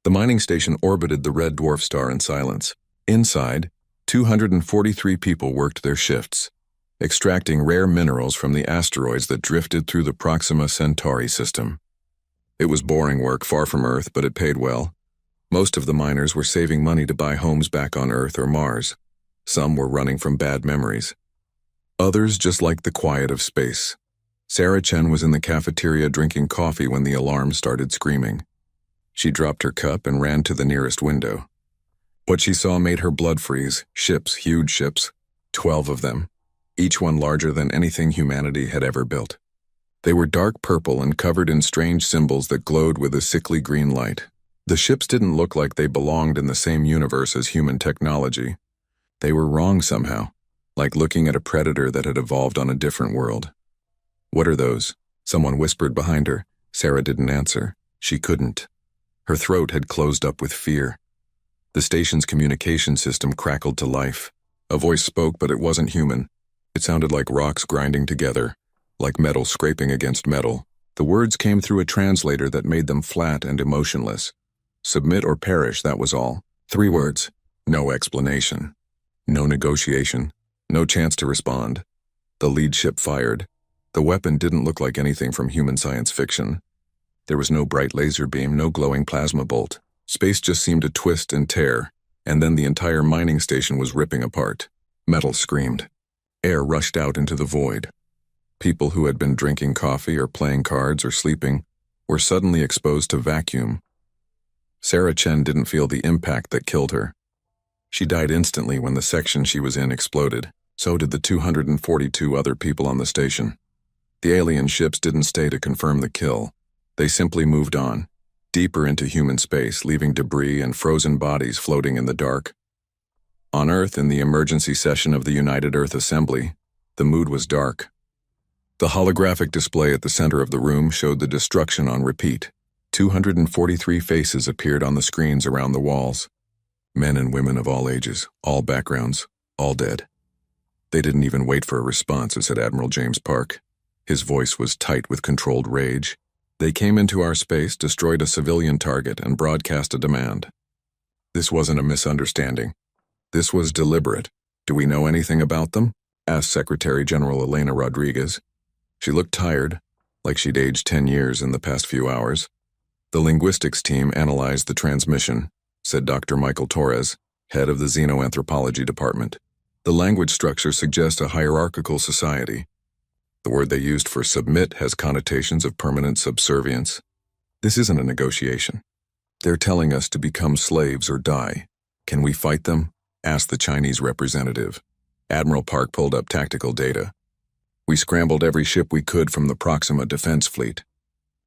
The mining station orbited the red dwarf star in silence. Inside, 243 people worked their shifts, extracting rare minerals from the asteroids that drifted through the Proxima Centauri system. It was boring work far from Earth, but it paid well. Most of the miners were saving money to buy homes back on Earth or Mars. Some were running from bad memories. Others just liked the quiet of space. Sarah Chen was in the cafeteria drinking coffee when the alarm started screaming. She dropped her cup and ran to the nearest window. What she saw made her blood freeze. Ships, huge ships, 12 of them, each one larger than anything humanity had ever built. They were dark purple and covered in strange symbols that glowed with a sickly green light. The ships didn't look like they belonged in the same universe as human technology. They were wrong somehow, like looking at a predator that had evolved on a different world. "What are those?" Someone whispered behind her. Sarah didn't answer. She couldn't. Her throat had closed up with fear. The station's communication system crackled to life. A voice spoke, but it wasn't human. It sounded like rocks grinding together, like metal scraping against metal. The words came through a translator that made them flat and emotionless. Submit or perish, that was all. 3 words. No explanation. No negotiation. No chance to respond. The lead ship fired. The weapon didn't look like anything from human science fiction. There was no bright laser beam, no glowing plasma bolt. Space just seemed to twist and tear, and then the entire mining station was ripping apart. Metal screamed. Air rushed out into the void. People who had been drinking coffee or playing cards or sleeping were suddenly exposed to vacuum. Sarah Chen didn't feel the impact that killed her. She died instantly when the section she was in exploded. So did the 242 other people on the station. The alien ships didn't stay to confirm the kill. They simply moved on, deeper into human space, leaving debris and frozen bodies floating in the dark. On Earth, in the emergency session of the United Earth Assembly, the mood was dark. The holographic display at the center of the room showed the destruction on repeat. 243 faces appeared on the screens around the walls. Men and women of all ages, all backgrounds, all dead. "They didn't even wait for a response," said Admiral James Park. His voice was tight with controlled rage. "They came into our space, destroyed a civilian target, and broadcast a demand. This wasn't a misunderstanding. This was deliberate. Do we know anything about them?" asked Secretary General Elena Rodriguez. She looked tired, like she'd aged 10 years in the past few hours. "The linguistics team analyzed the transmission," said Dr. Michael Torres, head of the Xenoanthropology Department. "The language structure suggests a hierarchical society. The word they used for submit has connotations of permanent subservience. This isn't a negotiation. They're telling us to become slaves or die. Can we fight them?" asked the Chinese representative. Admiral Park pulled up tactical data. "We scrambled every ship we could from the Proxima Defense Fleet.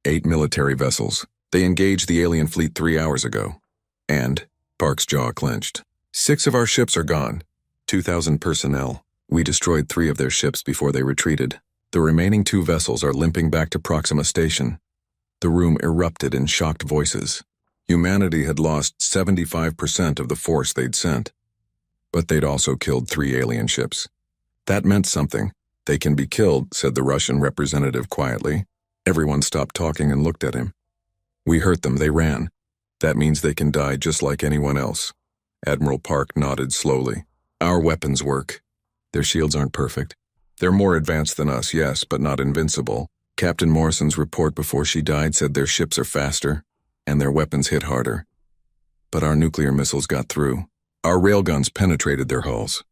8 military vessels. They engaged the alien fleet 3 hours ago. And," Park's jaw clenched, "6 of our ships are gone. 2,000 personnel. We destroyed 3 of their ships before they retreated. The remaining 2 vessels are limping back to Proxima Station." The room erupted in shocked voices. Humanity had lost 75% of the force they'd sent. But they'd also killed 3 alien ships. That meant something. "They can be killed," said the Russian representative quietly. Everyone stopped talking and looked at him. "We hurt them, they ran. That means they can die just like anyone else." Admiral Park nodded slowly. "Our weapons work. Their shields aren't perfect. They're more advanced than us, yes, but not invincible. Captain Morrison's report before she died said their ships are faster, and their weapons hit harder. But our nuclear missiles got through. Our railguns penetrated their hulls.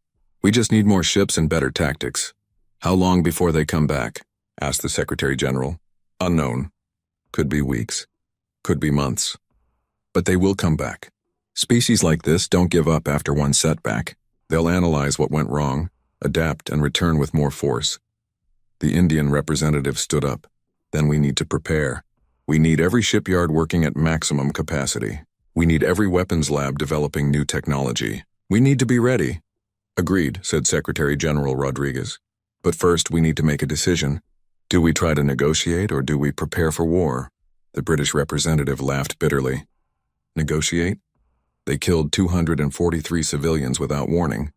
We just need more ships and better tactics." "How long before they come back?" asked the Secretary General. "Unknown. Could be weeks. Could be months. But they will come back. Species like this don't give up after one setback. They'll analyze what went wrong, adapt, and return with more force." The Indian representative stood up. "Then we need to prepare. We need every shipyard working at maximum capacity. We need every weapons lab developing new technology. We need to be ready." "Agreed," said Secretary General Rodriguez. "But first we need to make a decision. Do we try to negotiate or do we prepare for war?" The British representative laughed bitterly. "Negotiate? They killed 243 civilians without warning.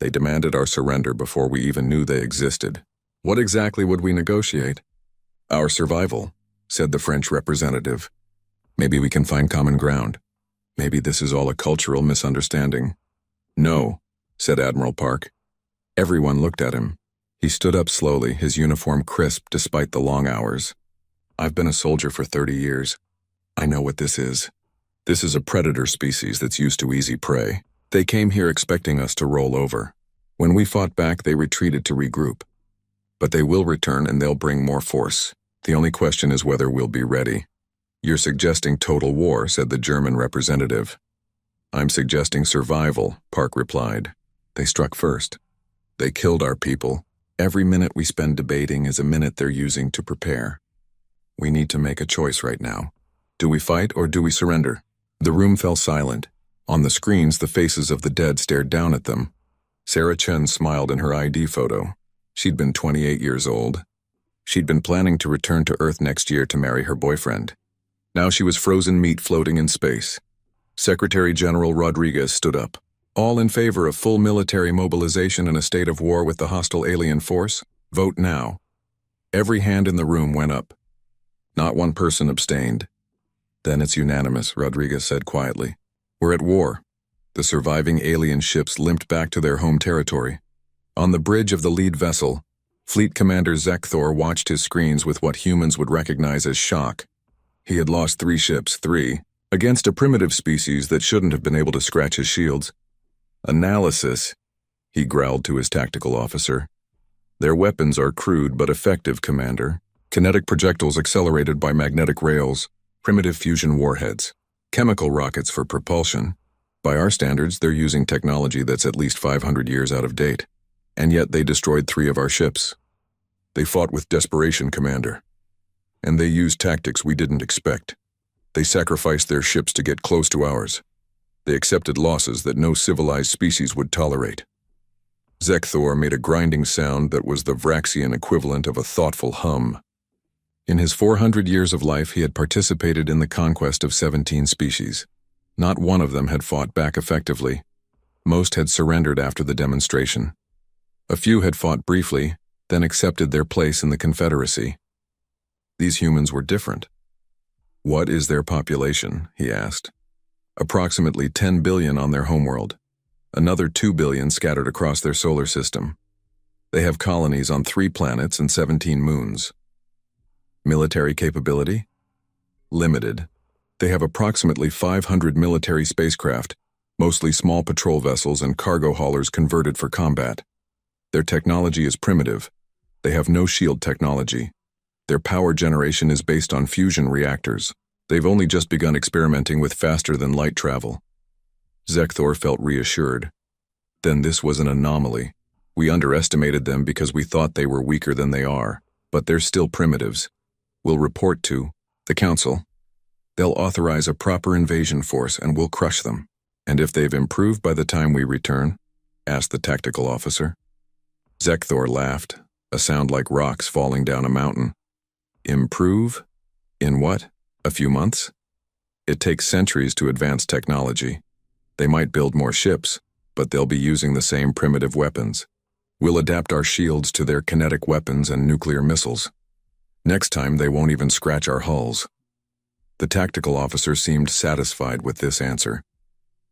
They demanded our surrender before we even knew they existed. What exactly would we negotiate?" "Our survival," said the French representative. "Maybe we can find common ground. Maybe this is all a cultural misunderstanding. No, said Admiral Park. Everyone looked at him. He stood up slowly, his uniform crisp despite the long hours. I've been a soldier for 30 years. I know what this is. This is a predator species that's used to easy prey. They came here expecting us to roll over. When we fought back, they retreated to regroup. But they will return and they'll bring more force. The only question is whether we'll be ready. You're suggesting total war, said the German representative. I'm suggesting survival, Park replied. They struck first. They killed our people. Every minute we spend debating is a minute they're using to prepare. We need to make a choice right now. Do we fight or do we surrender? The room fell silent. On the screens, the faces of the dead stared down at them. Sarah Chen smiled in her ID photo. She'd been 28 years old. She'd been planning to return to Earth next year to marry her boyfriend. Now she was frozen meat floating in space. Secretary General Rodriguez stood up. All in favor of full military mobilization in a state of war with the hostile alien force? Vote now. Every hand in the room went up. Not one person abstained. Then it's unanimous, Rodriguez said quietly. We're at war. The surviving alien ships limped back to their home territory. On the bridge of the lead vessel, Fleet Commander Zekthor watched his screens with what humans would recognize as shock. He had lost 3 ships, against a primitive species that shouldn't have been able to scratch his shields. Analysis, he growled to his tactical officer. Their weapons are crude but effective, Commander. Kinetic projectiles accelerated by magnetic rails, primitive fusion warheads, chemical rockets for propulsion. By our standards, they're using technology that's at least 500 years out of date. And yet they destroyed 3 of our ships. They fought with desperation, Commander. And they used tactics we didn't expect. They sacrificed their ships to get close to ours. They accepted losses that no civilized species would tolerate. Zekthor made a grinding sound that was the Vraxian equivalent of a thoughtful hum. In his 400 years of life, he had participated in the conquest of 17 species. Not one of them had fought back effectively. Most had surrendered after the demonstration. A few had fought briefly, then accepted their place in the Confederacy. These humans were different. What is their population? He asked. Approximately 10 billion on their homeworld. Another 2 billion scattered across their solar system. They have colonies on 3 planets and 17 moons. Military capability? Limited. They have approximately 500 military spacecraft, mostly small patrol vessels and cargo haulers converted for combat. Their technology is primitive. They have no shield technology. Their power generation is based on fusion reactors. They've only just begun experimenting with faster-than-light travel. Zekthor felt reassured. Then this was an anomaly. We underestimated them because we thought they were weaker than they are, but they're still primitives. We'll report to the Council. They'll authorize a proper invasion force and we'll crush them. And if they've improved by the time we return? Asked the tactical officer. Zekthor laughed, a sound like rocks falling down a mountain. Improve? In what? A few months? It takes centuries to advance technology. They might build more ships, but they'll be using the same primitive weapons. We'll adapt our shields to their kinetic weapons and nuclear missiles. Next time, they won't even scratch our hulls. The tactical officer seemed satisfied with this answer.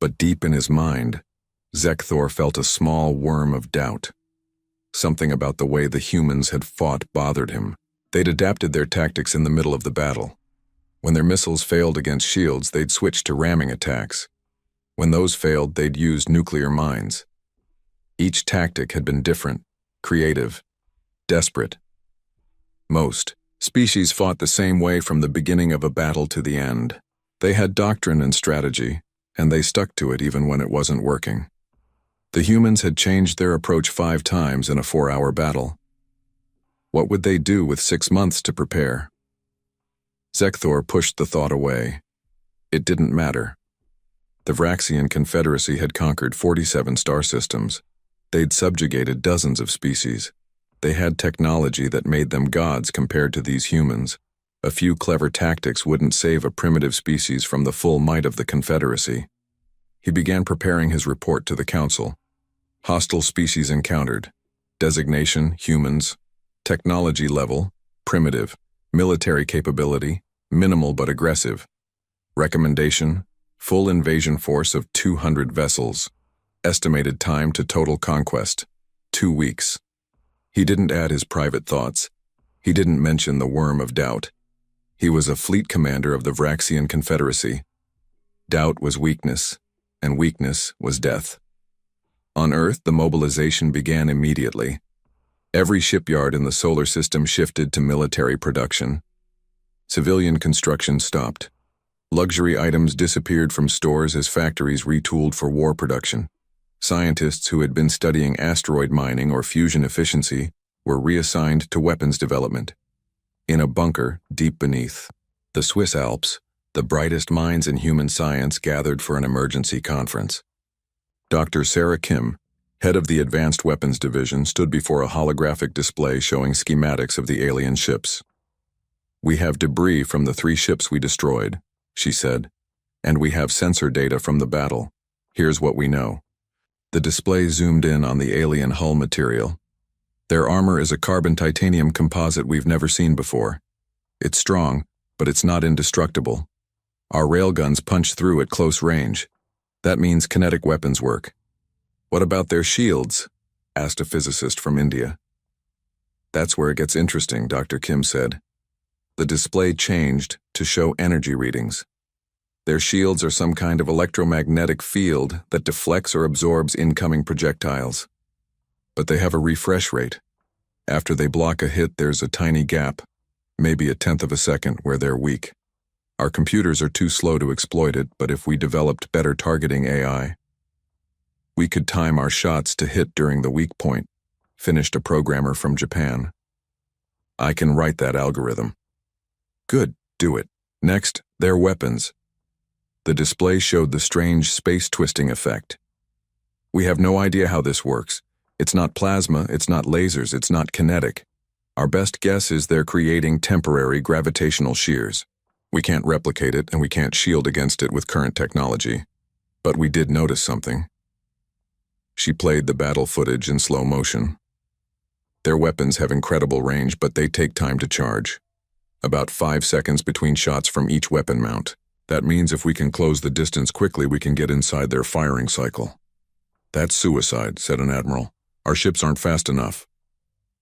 But deep in his mind, Zekthor felt a small worm of doubt. Something about the way the humans had fought bothered him. They'd adapted their tactics in the middle of the battle. When their missiles failed against shields, they'd switch to ramming attacks. When those failed, they'd use nuclear mines. Each tactic had been different, creative, desperate. Most species fought the same way from the beginning of a battle to the end. They had doctrine and strategy, and they stuck to it even when it wasn't working. The humans had changed their approach 5 times in a 4-hour battle. What would they do with 6 months to prepare? Zekthor pushed the thought away. It didn't matter. The Vraxian Confederacy had conquered 47 star systems. They'd subjugated dozens of species. They had technology that made them gods compared to these humans. A few clever tactics wouldn't save a primitive species from the full might of the Confederacy. He began preparing his report to the Council. Hostile species encountered. Designation, humans. Technology level, primitive. Military capability, minimal but aggressive. Recommendation, Full invasion force of 200 vessels. Estimated time to total conquest, 2 weeks. He didn't add his private thoughts. He didn't mention the worm of doubt. He was a fleet commander of the Vraxian Confederacy. Doubt was weakness, and weakness was death. On Earth, the mobilization began immediately. Every shipyard in the solar system shifted to military production. Civilian construction stopped. Luxury items disappeared from stores as factories retooled for war production. Scientists who had been studying asteroid mining or fusion efficiency were reassigned to weapons development. In a bunker deep beneath the Swiss Alps, the brightest minds in human science gathered for an emergency conference. Dr. Sarah Kim, head of the Advanced Weapons Division, stood before a holographic display showing schematics of the alien ships. "We have debris from the 3 ships we destroyed," she said, "and we have sensor data from the battle. Here's what we know." The display zoomed in on the alien hull material. "Their armor is a carbon titanium composite we've never seen before. It's strong, but it's not indestructible. Our railguns punch through at close range. That means kinetic weapons work." "What about their shields?" asked a physicist from India. "That's where it gets interesting," Dr. Kim said. The display changed to show energy readings. Their shields are some kind of electromagnetic field that deflects or absorbs incoming projectiles. But they have a refresh rate. After they block a hit, there's a tiny gap, maybe a tenth of a second, where they're weak. Our computers are too slow to exploit it, but if we developed better targeting AI, we could time our shots to hit during the weak point, finished a programmer from Japan. "I can write that algorithm." "Good, do it." "Next, their weapons." The display showed the strange space-twisting effect. "We have no idea how this works. It's not plasma, it's not lasers, it's not kinetic. Our best guess is they're creating temporary gravitational shears. We can't replicate it, and we can't shield against it with current technology. But we did notice something." She played the battle footage in slow motion. "Their weapons have incredible range, but they take time to charge. About 5 seconds between shots from each weapon mount. That means if we can close the distance quickly, we can get inside their firing cycle." "That's suicide," said an admiral. "Our ships aren't fast enough."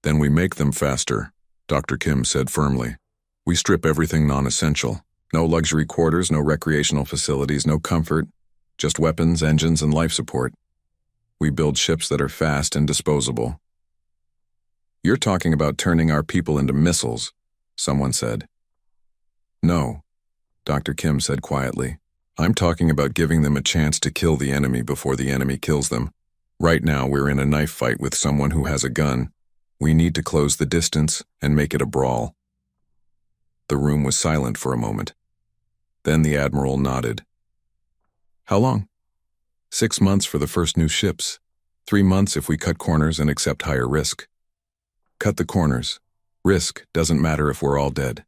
"Then we make them faster," Dr. Kim said firmly. "We strip everything non-essential. No luxury quarters, no recreational facilities, no comfort, just weapons, engines, and life support. We build ships that are fast and disposable." "You're talking about turning our people into missiles," someone said. "No," Dr. Kim said quietly. "I'm talking about giving them a chance to kill the enemy before the enemy kills them. Right now we're in a knife fight with someone who has a gun. We need to close the distance and make it a brawl." The room was silent for a moment. Then the admiral nodded. "How long?" 6 months for the first new ships. 3 months if we cut corners and accept higher risk." "Cut the corners. Risk doesn't matter if we're all dead."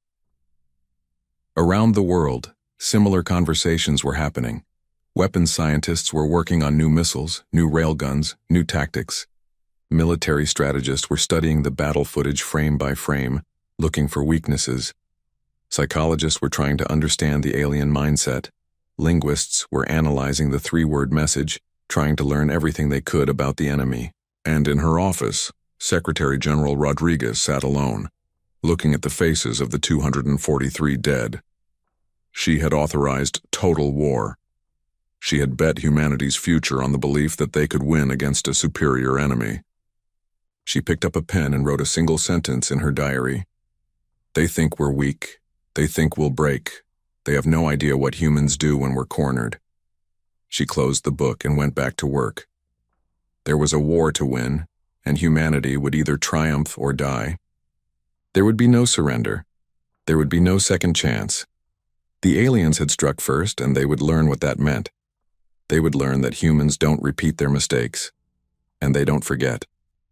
Around the world, similar conversations were happening. Weapons scientists were working on new missiles, new railguns, new tactics. Military strategists were studying the battle footage frame by frame, looking for weaknesses. Psychologists were trying to understand the alien mindset. Linguists were analyzing the 3-word message, trying to learn everything they could about the enemy. And in her office, Secretary General Rodriguez sat alone, looking at the faces of the 243 dead. She had authorized total war. She had bet humanity's future on the belief that they could win against a superior enemy. She picked up a pen and wrote a single sentence in her diary. "They think we're weak. They think we'll break. They have no idea what humans do when we're cornered." She closed the book and went back to work. There was a war to win, and humanity would either triumph or die. There would be no surrender. There would be no second chance. The aliens had struck first, and they would learn what that meant. They would learn that humans don't repeat their mistakes, and they don't forget.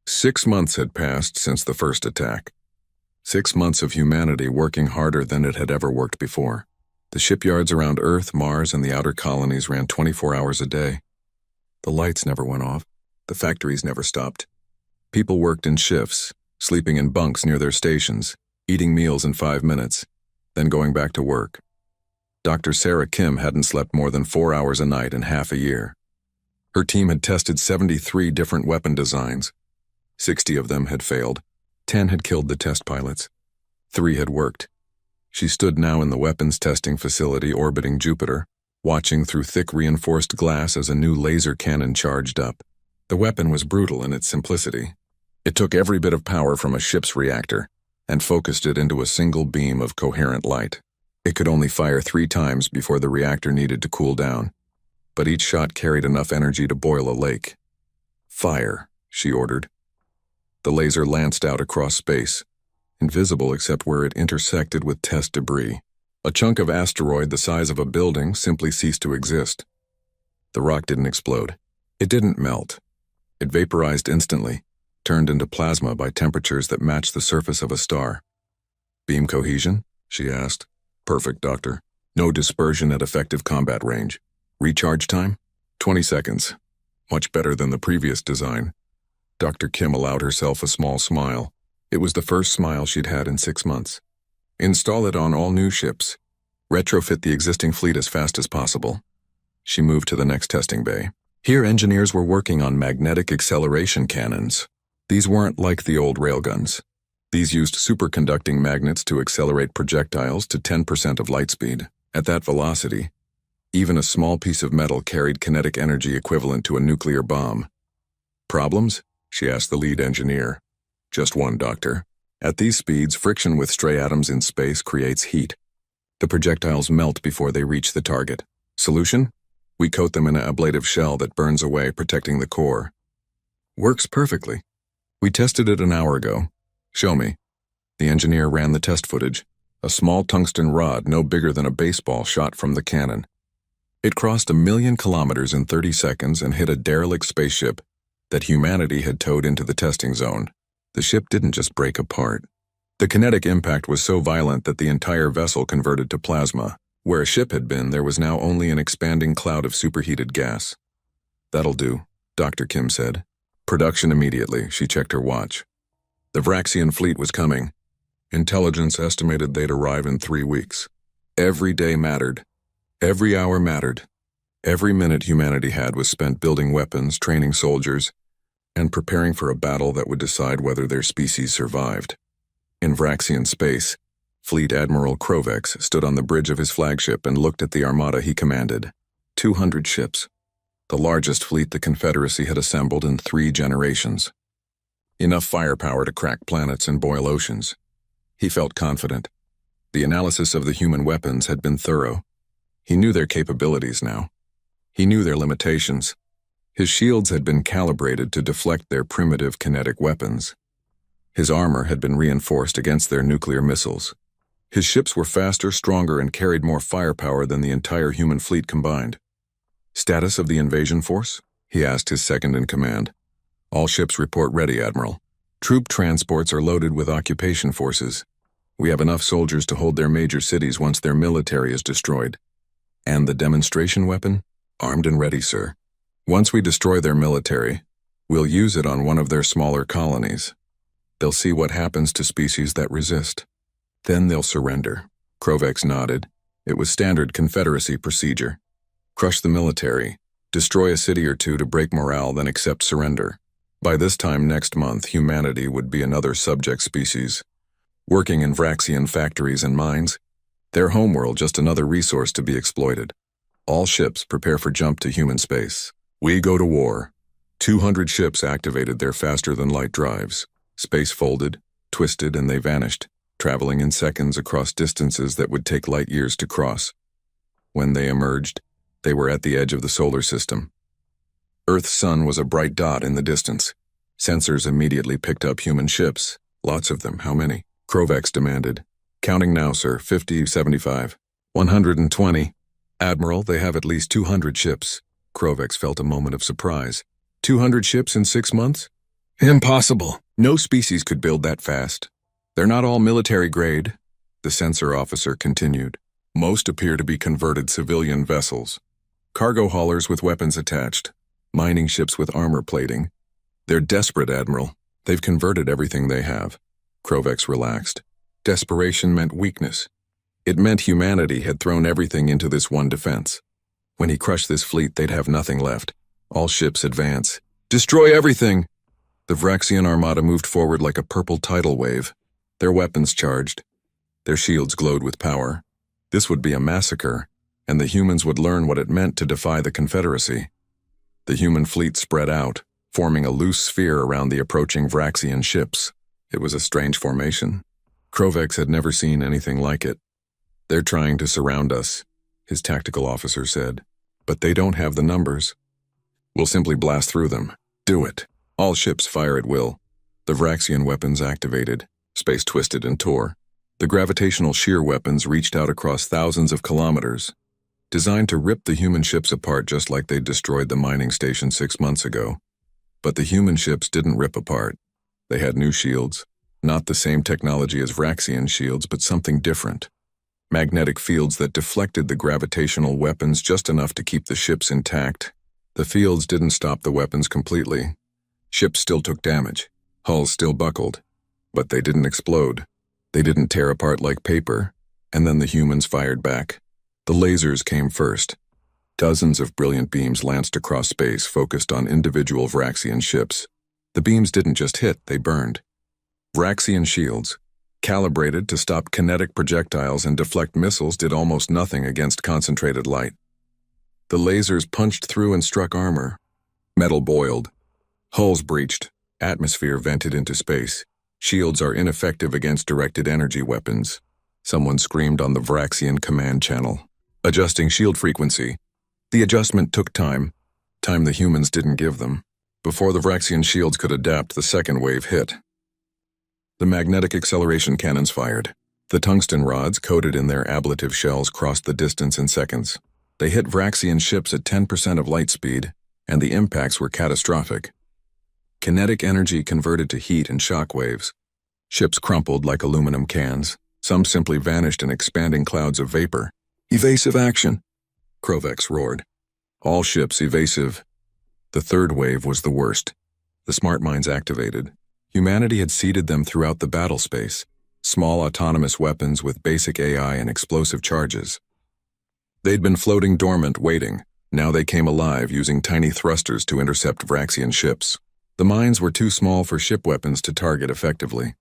6 months had passed since the first attack. 6 months of humanity working harder than it had ever worked before. The shipyards around Earth, Mars, and the outer colonies ran 24 hours a day. The lights never went off. The factories never stopped. People worked in shifts, sleeping in bunks near their stations, eating meals in 5 minutes, then going back to work. Dr. Sarah Kim hadn't slept more than 4 hours a night in half a year. Her team had tested 73 different weapon designs. 60 of them had failed. 10 had killed the test pilots. 3 had worked. She stood now in the weapons testing facility orbiting Jupiter, watching through thick reinforced glass as a new laser cannon charged up. The weapon was brutal in its simplicity. It took every bit of power from a ship's reactor and focused it into a single beam of coherent light. It could only fire 3 times before the reactor needed to cool down, but each shot carried enough energy to boil a lake. "Fire," she ordered. The laser lanced out across space, invisible except where it intersected with test debris. A chunk of asteroid the size of a building simply ceased to exist. The rock didn't explode. It didn't melt. It vaporized instantly, turned into plasma by temperatures that matched the surface of a star. "Beam cohesion?" she asked. "Perfect, Doctor. No dispersion at effective combat range. Recharge time? 20 seconds. Much better than the previous design." Dr. Kim allowed herself a small smile. It was the first smile she'd had in 6 months. "Install it on all new ships. Retrofit the existing fleet as fast as possible." She moved to the next testing bay. Here, engineers were working on magnetic acceleration cannons. These weren't like the old railguns. These used superconducting magnets to accelerate projectiles to 10% of light speed. At that velocity, even a small piece of metal carried kinetic energy equivalent to a nuclear bomb. "Problems?" she asked the lead engineer. "Just one, Doctor. At these speeds, friction with stray atoms in space creates heat. The projectiles melt before they reach the target. Solution? We coat them in an ablative shell that burns away, protecting the core." "Works perfectly. We tested it an hour ago." "Show me." The engineer ran the test footage. A small tungsten rod no bigger than a baseball shot from the cannon. It crossed 1,000,000 kilometers in 30 seconds and hit a derelict spaceship that humanity had towed into the testing zone. The ship didn't just break apart. The kinetic impact was so violent that the entire vessel converted to plasma. Where a ship had been, there was now only an expanding cloud of superheated gas. "That'll do," Dr. Kim said. "Production immediately." She checked her watch. The Vraxian fleet was coming. Intelligence estimated they'd arrive in 3 weeks. Every day mattered. Every hour mattered. Every minute humanity had was spent building weapons, training soldiers, and preparing for a battle that would decide whether their species survived. In Vraxian space, Fleet Admiral Krovex stood on the bridge of his flagship and looked at the armada he commanded. 200 ships. The largest fleet the Confederacy had assembled in 3 generations. Enough firepower to crack planets and boil oceans. He felt confident. The analysis of the human weapons had been thorough. He knew their capabilities now. He knew their limitations. His shields had been calibrated to deflect their primitive kinetic weapons. His armor had been reinforced against their nuclear missiles. His ships were faster, stronger, and carried more firepower than the entire human fleet combined. "Status of the invasion force?" he asked his second-in-command. "All ships report ready, Admiral. Troop transports are loaded with occupation forces. We have enough soldiers to hold their major cities once their military is destroyed." "And the demonstration weapon?" "Armed and ready, sir. Once we destroy their military, we'll use it on one of their smaller colonies. They'll see what happens to species that resist. Then they'll surrender." Krovex nodded. It was standard Confederacy procedure. Crush the military, destroy a city or two to break morale, then accept surrender. By this time next month, humanity would be another subject species, working in Vraxian factories and mines. Their homeworld just another resource to be exploited. All ships prepare for jump to human space. We go to war. 200 ships activated their faster-than-light drives. Space folded, twisted, and they vanished, traveling in seconds across distances that would take light years to cross. When they emerged, they were at the edge of the solar system. Earth's sun was a bright dot in the distance. Sensors immediately picked up human ships. Lots of them. How many? Krovex demanded. "Counting now, sir. 50, 75, 120. "Admiral, they have at least 200 ships." Krovex felt a moment of surprise. 200 ships in 6 months? Impossible. No species could build that fast. They're not all military grade, the sensor officer continued. Most appear to be converted civilian vessels. Cargo haulers with weapons attached. Mining ships with armor plating. They're desperate, Admiral. They've converted everything they have. Krovex relaxed. Desperation meant weakness. It meant humanity had thrown everything into this one defense. When he crushed this fleet, they'd have nothing left. All ships advance. Destroy everything! The Vraxian armada moved forward like a purple tidal wave, their weapons charged. Their shields glowed with power. This would be a massacre, and the humans would learn what it meant to defy the Confederacy. The human fleet spread out, forming a loose sphere around the approaching Vraxian ships. It was a strange formation. Krovex had never seen anything like it. "They're trying to surround us," his tactical officer said. "But they don't have the numbers. We'll simply blast through them. Do it." All ships fire at will. The Vraxian weapons activated. Space twisted and tore. The gravitational shear weapons reached out across thousands of kilometers, designed to rip the human ships apart just like they destroyed the mining station 6 months ago. But the human ships didn't rip apart. They had new shields. Not the same technology as Vraxian shields, but something different. Magnetic fields that deflected the gravitational weapons just enough to keep the ships intact. The fields didn't stop the weapons completely. Ships still took damage. Hulls still buckled. But they didn't explode. They didn't tear apart like paper. And then the humans fired back. The lasers came first. Dozens of brilliant beams lanced across space, focused on individual Vraxian ships. The beams didn't just hit, they burned. Vraxian shields, calibrated to stop kinetic projectiles and deflect missiles, did almost nothing against concentrated light. The lasers punched through and struck armor. Metal boiled. Hulls breached. Atmosphere vented into space. Shields are ineffective against directed energy weapons. Someone screamed on the Vraxian command channel. Adjusting shield frequency. The adjustment took time. Time the humans didn't give them. Before the Vraxian shields could adapt, the second wave hit. The magnetic acceleration cannons fired. The tungsten rods coated in their ablative shells crossed the distance in seconds. They hit Vraxian ships at 10% of light speed, and the impacts were catastrophic. Kinetic energy converted to heat and shock waves. Ships crumpled like aluminum cans. Some simply vanished in expanding clouds of vapor. "Evasive action!" Krovex roared. All ships evasive. The third wave was the worst. The smart mines activated. Humanity had seeded them throughout the battle space. Small autonomous weapons with basic AI and explosive charges. They'd been floating dormant, waiting. Now they came alive, using tiny thrusters to intercept Vraxian ships. The mines were too small for ship weapons to target effectively.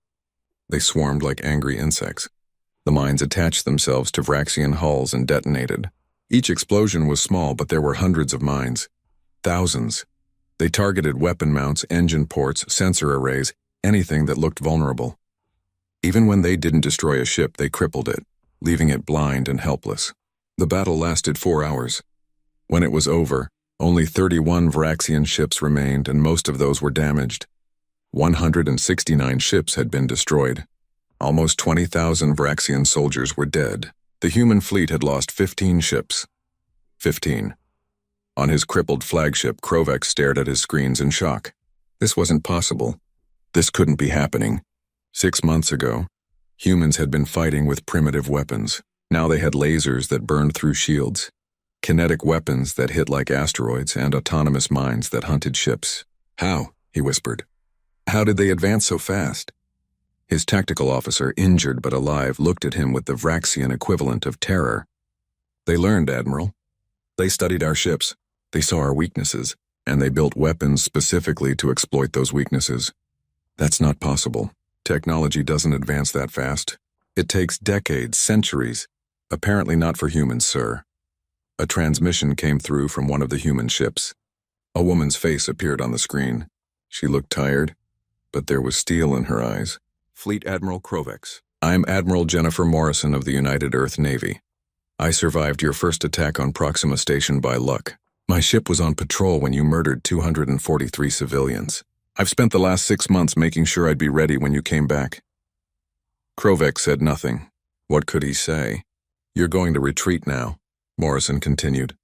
They swarmed like angry insects. The mines attached themselves to Vraxian hulls and detonated. Each explosion was small, but there were hundreds of mines. Thousands. They targeted weapon mounts, engine ports, sensor arrays, anything that looked vulnerable. Even when they didn't destroy a ship, they crippled it, leaving it blind and helpless. The battle lasted 4 hours. When it was over, only 31 Vraxian ships remained, and most of those were damaged. 169 ships had been destroyed. Almost 20,000 Vraxian soldiers were dead. The human fleet had lost 15 ships. 15. On his crippled flagship, Krovex stared at his screens in shock. This wasn't possible. This couldn't be happening. 6 months ago, humans had been fighting with primitive weapons. Now they had lasers that burned through shields, kinetic weapons that hit like asteroids, and autonomous mines that hunted ships. "How?" he whispered. "How did they advance so fast?" His tactical officer, injured but alive, looked at him with the Vraxian equivalent of terror. "They learned, Admiral. They studied our ships. They saw our weaknesses, and they built weapons specifically to exploit those weaknesses. That's not possible. Technology doesn't advance that fast. It takes decades, centuries. Apparently not for humans, sir." A transmission came through from one of the human ships. A woman's face appeared on the screen. She looked tired, but there was steel in her eyes. "Fleet Admiral Krovex. I'm Admiral Jennifer Morrison of the United Earth Navy. I survived your first attack on Proxima Station by luck. My ship was on patrol when you murdered 243 civilians. I've spent the last 6 months making sure I'd be ready when you came back." Krovex said nothing. What could he say? "You're going to retreat now," Morrison continued.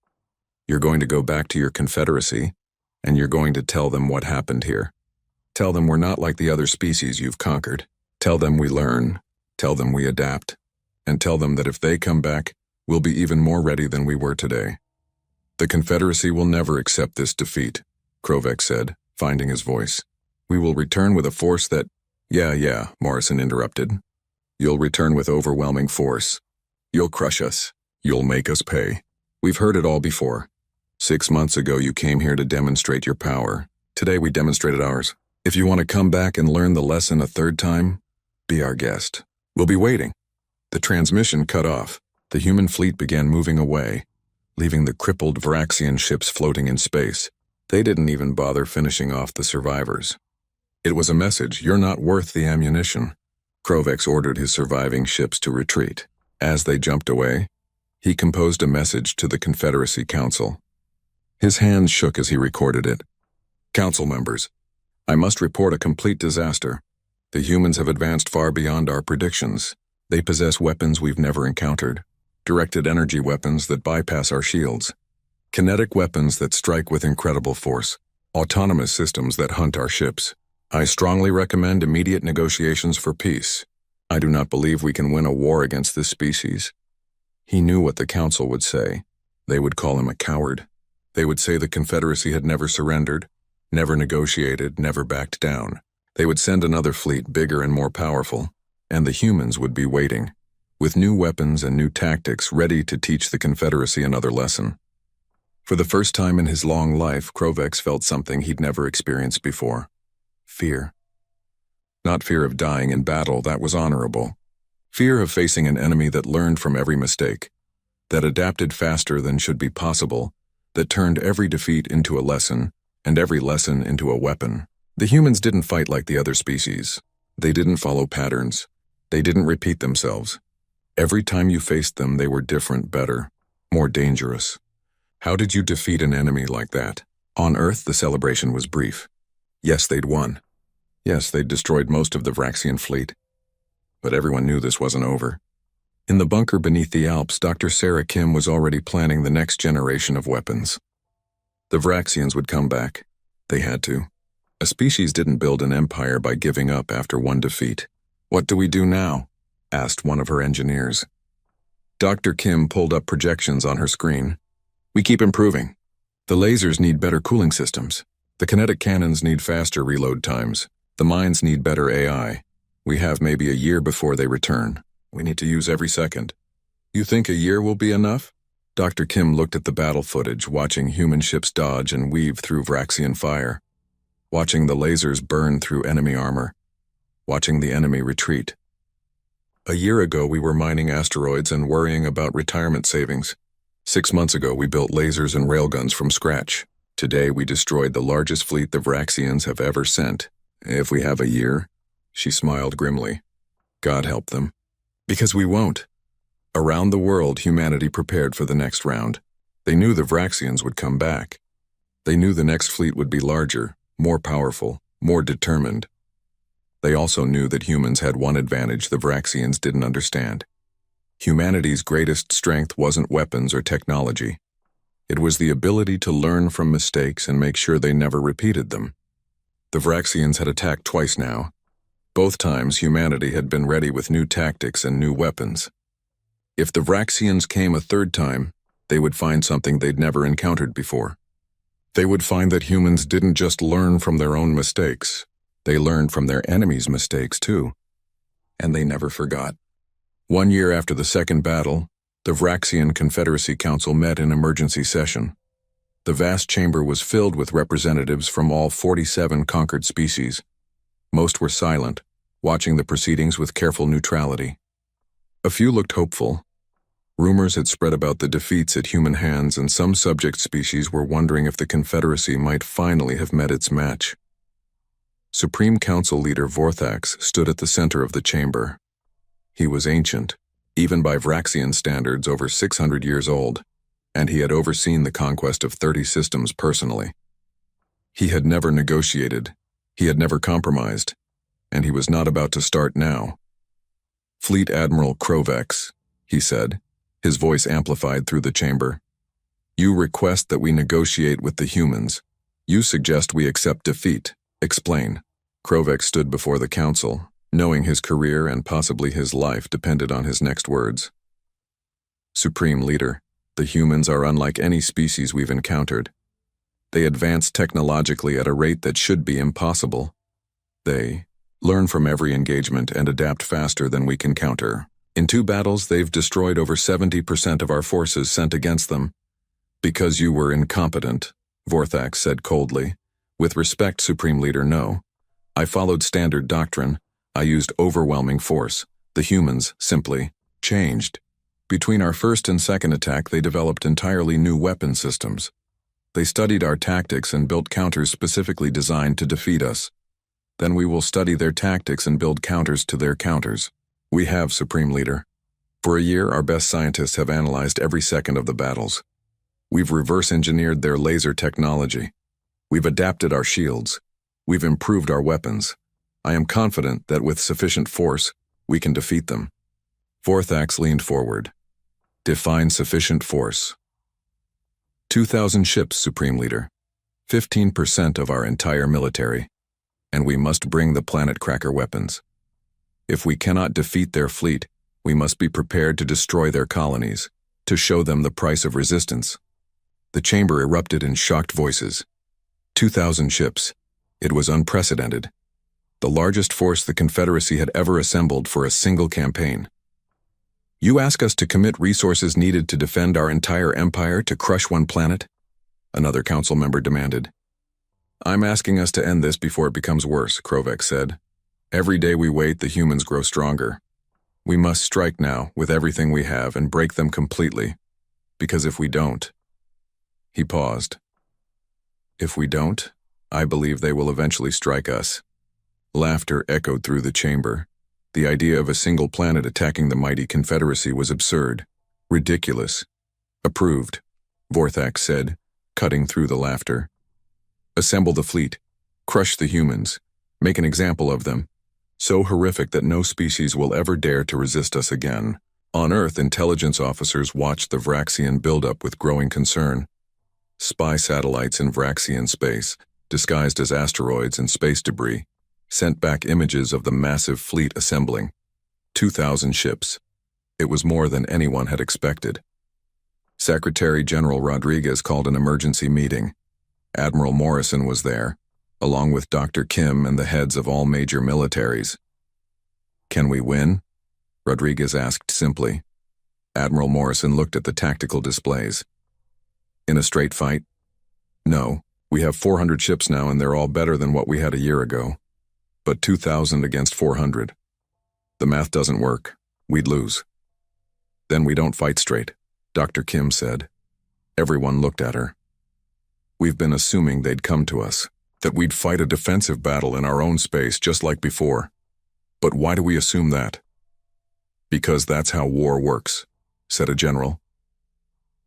"You're going to go back to your Confederacy, and you're going to tell them what happened here. Tell them we're not like the other species you've conquered. Tell them we learn. Tell them we adapt. And tell them that if they come back, we'll be even more ready than we were today. The Confederacy will never accept this defeat," Krovex said, finding his voice. "We will return with a force that—" Yeah, Morrison interrupted. "You'll return with overwhelming force. You'll crush us. You'll make us pay. We've heard it all before. 6 months ago, you came here to demonstrate your power. Today, we demonstrated ours. If you want to come back and learn the lesson a third time, be our guest. We'll be waiting. The transmission cut off. The human fleet began moving away, leaving the crippled Vraxian ships floating in space. They didn't even bother finishing off the survivors. It was a message: you're not worth the ammunition. Krovex ordered his surviving ships to retreat. As they jumped away, he composed a message to the Confederacy Council. His hands shook as he recorded it. Council members, I must report a complete disaster. The humans have advanced far beyond our predictions. They possess weapons we've never encountered, directed energy weapons that bypass our shields, kinetic weapons that strike with incredible force, autonomous systems that hunt our ships. I strongly recommend immediate negotiations for peace. I do not believe we can win a war against this species. He knew what the council would say. They would call him a coward. They would say the Confederacy had never surrendered, never negotiated, never backed down. They would send another fleet, bigger and more powerful, and the humans would be waiting, with new weapons and new tactics, ready to teach the Confederacy another lesson. For the first time in his long life, Krovex felt something he'd never experienced before. Fear. Not fear of dying in battle, that was honorable. Fear of facing an enemy that learned from every mistake, that adapted faster than should be possible, that turned every defeat into a lesson, and every lesson into a weapon. The humans didn't fight like the other species. They didn't follow patterns. They didn't repeat themselves. Every time you faced them, they were different, better, more dangerous. How did you defeat an enemy like that? On Earth, the celebration was brief. Yes, they'd won. Yes, they'd destroyed most of the Vraxian fleet. But everyone knew this wasn't over. In the bunker beneath the Alps, Dr. Sarah Kim was already planning the next generation of weapons. The Vraxians would come back. They had to. A species didn't build an empire by giving up after one defeat. What do we do now? Asked one of her engineers. Dr. Kim pulled up projections on her screen. We keep improving. The lasers need better cooling systems. The kinetic cannons need faster reload times. The mines need better AI. We have maybe a year before they return. We need to use every second. You think a year will be enough? Dr. Kim looked at the battle footage, watching human ships dodge and weave through Vraxian fire, watching the lasers burn through enemy armor, watching the enemy retreat. A year ago, we were mining asteroids and worrying about retirement savings. 6 months ago, we built lasers and railguns from scratch. Today, we destroyed the largest fleet the Vraxians have ever sent. If we have a year, she smiled grimly. God help them. Because we won't. Around the world, humanity prepared for the next round. They knew the Vraxians would come back. They knew the next fleet would be larger, more powerful, more determined. They also knew that humans had one advantage the Vraxians didn't understand. Humanity's greatest strength wasn't weapons or technology. It was the ability to learn from mistakes and make sure they never repeated them. The Vraxians had attacked twice now. Both times, humanity had been ready with new tactics and new weapons. If the Vraxians came a third time, they would find something they'd never encountered before. They would find that humans didn't just learn from their own mistakes. They learned from their enemies' mistakes, too. And they never forgot. 1 year after the second battle, the Vraxian Confederacy Council met in emergency session. The vast chamber was filled with representatives from all 47 conquered species. Most were silent, watching the proceedings with careful neutrality. A few looked hopeful. Rumors had spread about the defeats at human hands, and some subject species were wondering if the Confederacy might finally have met its match. Supreme Council leader Vorthax stood at the center of the chamber. He was ancient, even by Vraxian standards over 600 years old, and he had overseen the conquest of 30 systems personally. He had never negotiated, he had never compromised, and he was not about to start now. Fleet Admiral Krovex, he said, his voice amplified through the chamber. You request that we negotiate with the humans. You suggest we accept defeat. Explain. Krovex stood before the council, knowing his career and possibly his life depended on his next words. Supreme Leader, the humans are unlike any species we've encountered. They advance technologically at a rate that should be impossible. They learn from every engagement and adapt faster than we can counter. In 2 battles, they've destroyed over 70% of our forces sent against them. Because you were incompetent, Vorthax said coldly. With respect, Supreme Leader, no. I followed standard doctrine. I used overwhelming force. The humans simply changed. Between our first and second attack, they developed entirely new weapon systems. They studied our tactics and built counters specifically designed to defeat us. Then we will study their tactics and build counters to their counters. We have, Supreme Leader. For a year, our best scientists have analyzed every second of the battles. We've reverse-engineered their laser technology. We've adapted our shields. We've improved our weapons. I am confident that with sufficient force, we can defeat them. Vorthax leaned forward. Define sufficient force. 2,000 ships, Supreme Leader. 15% of our entire military. And we must bring the planet cracker weapons. If we cannot defeat their fleet, we must be prepared to destroy their colonies, to show them the price of resistance. The chamber erupted in shocked voices. 2,000 ships. It was unprecedented. The largest force the Confederacy had ever assembled for a single campaign. You ask us to commit resources needed to defend our entire empire to crush one planet? Another council member demanded. I'm asking us to end this before it becomes worse, Krovex said. Every day we wait, the humans grow stronger. We must strike now with everything we have and break them completely. Because if we don't... He paused. If we don't, I believe they will eventually strike us. Laughter echoed through the chamber. The idea of a single planet attacking the mighty Confederacy was absurd, ridiculous. Approved, Vorthax said, cutting through the laughter. Assemble the fleet, crush the humans, make an example of them, so horrific that no species will ever dare to resist us again. On Earth, intelligence officers watched the Vraxian buildup with growing concern. Spy satellites in Vraxian space, disguised as asteroids and space debris, sent back images of the massive fleet assembling. 2,000 ships. It was more than anyone had expected. Secretary General Rodriguez called an emergency meeting. Admiral Morrison was there, along with Dr. Kim and the heads of all major militaries. Can we win? Rodriguez asked simply. Admiral Morrison looked at the tactical displays. In a straight fight? No, we have 400 ships now and they're all better than what we had a year ago. But 2,000 against 400. The math doesn't work. We'd lose. Then we don't fight straight, Dr. Kim said. Everyone looked at her. We've been assuming they'd come to us, that we'd fight a defensive battle in our own space just like before. But why do we assume that? Because that's how war works, said a general.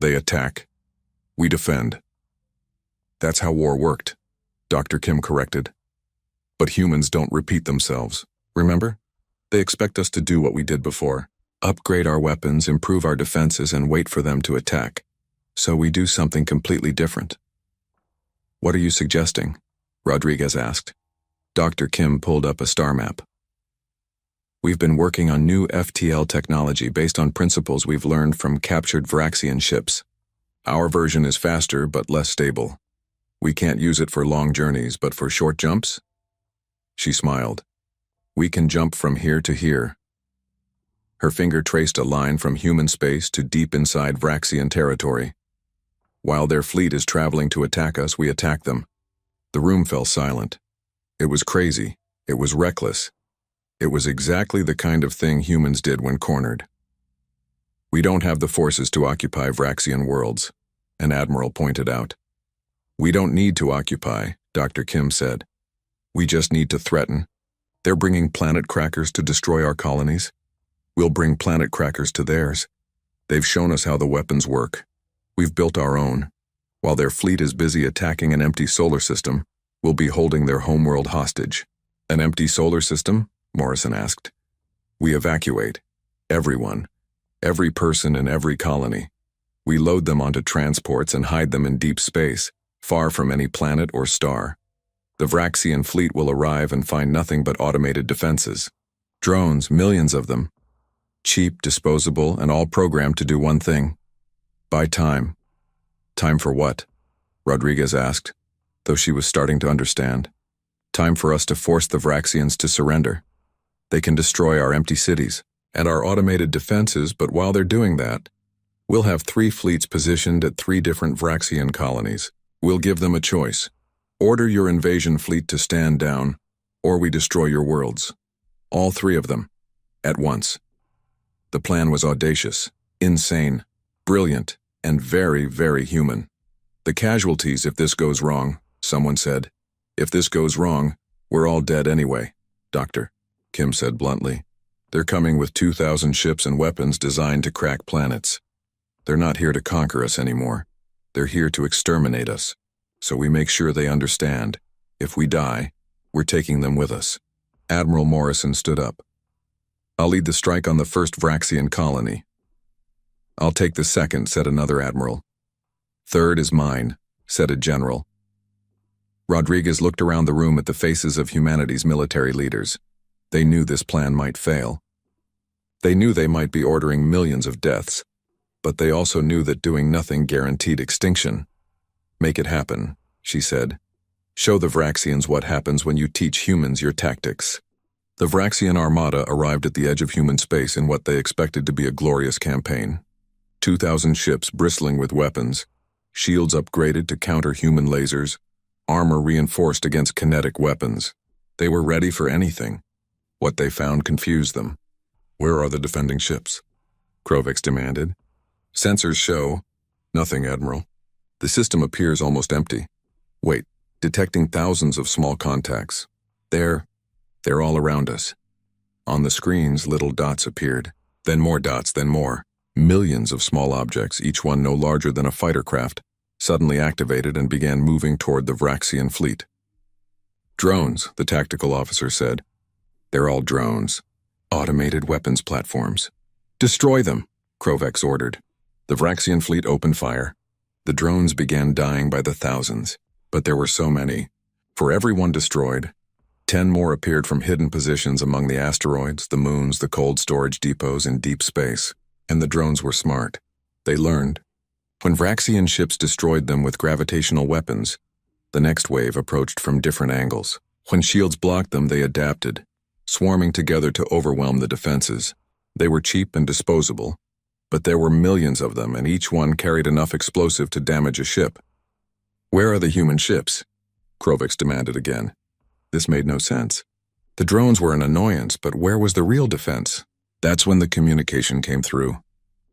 They attack. We defend. That's how war worked, Dr. Kim corrected. But humans don't repeat themselves, remember? They expect us to do what we did before, upgrade our weapons, improve our defenses, and wait for them to attack. So we do something completely different. What are you suggesting? Rodriguez asked. Dr. Kim pulled up a star map. We've been working on new FTL technology based on principles we've learned from captured Vraxian ships. Our version is faster but less stable. We can't use it for long journeys, but for short jumps? She smiled. We can jump from here to here. Her finger traced a line from human space to deep inside Vraxian territory. While their fleet is traveling to attack us, we attack them. The room fell silent. It was crazy. It was reckless. It was exactly the kind of thing humans did when cornered. We don't have the forces to occupy Vraxian worlds, an admiral pointed out. We don't need to occupy, Dr. Kim said. We just need to threaten. They're bringing planet crackers to destroy our colonies. We'll bring planet crackers to theirs. They've shown us how the weapons work. We've built our own. While their fleet is busy attacking an empty solar system, we'll be holding their homeworld hostage. An empty solar system? Morrison asked. We evacuate. Everyone. Every person in every colony. We load them onto transports and hide them in deep space, far from any planet or star. The Vraxian fleet will arrive and find nothing but automated defenses. Drones, millions of them. Cheap, disposable, and all programmed to do one thing. Buy time. Time for what? Rodriguez asked, though she was starting to understand. Time for us to force the Vraxians to surrender. They can destroy our empty cities, and our automated defenses, but while they're doing that, we'll have 3 fleets positioned at 3 different Vraxian colonies. We'll give them a choice. Order your invasion fleet to stand down, or we destroy your worlds. All 3 of them. At once. The plan was audacious, insane, brilliant, and very, very human. The casualties if this goes wrong, someone said. If this goes wrong, we're all dead anyway, Doctor, Kim said bluntly. They're coming with 2,000 ships and weapons designed to crack planets. They're not here to conquer us anymore. They're here to exterminate us. So we make sure they understand. If we die, we're taking them with us. Admiral Morrison stood up. I'll lead the strike on the first Vraxian colony. I'll take the second, said another admiral. Third is mine, said a general. Rodriguez looked around the room at the faces of humanity's military leaders. They knew this plan might fail. They knew they might be ordering millions of deaths, but they also knew that doing nothing guaranteed extinction. Make it happen, she said. Show the Vraxians what happens when you teach humans your tactics. The Vraxian armada arrived at the edge of human space in what they expected to be a glorious campaign. 2,000 ships bristling with weapons, shields upgraded to counter human lasers, armor reinforced against kinetic weapons. They were ready for anything. What they found confused them. Where are the defending ships? Krovex demanded. Sensors show. Nothing, Admiral. The system appears almost empty. Wait, detecting thousands of small contacts. They're all around us. On the screens, little dots appeared. Then more dots, then more. Millions of small objects, each one no larger than a fighter craft, suddenly activated and began moving toward the Vraxian fleet. Drones, the tactical officer said. They're all drones. Automated weapons platforms. Destroy them, Krovex ordered. The Vraxian fleet opened fire. The drones began dying by the thousands, but there were so many. For every one destroyed, 10 more appeared from hidden positions among the asteroids, the moons, the cold storage depots in deep space. And the drones were smart. They learned. When Vraxian ships destroyed them with gravitational weapons, the next wave approached from different angles. When shields blocked them, they adapted, swarming together to overwhelm the defenses. They were cheap and disposable, but there were millions of them, and each one carried enough explosive to damage a ship. Where are the human ships? Krovex demanded again. This made no sense. The drones were an annoyance, but where was the real defense? That's when the communication came through.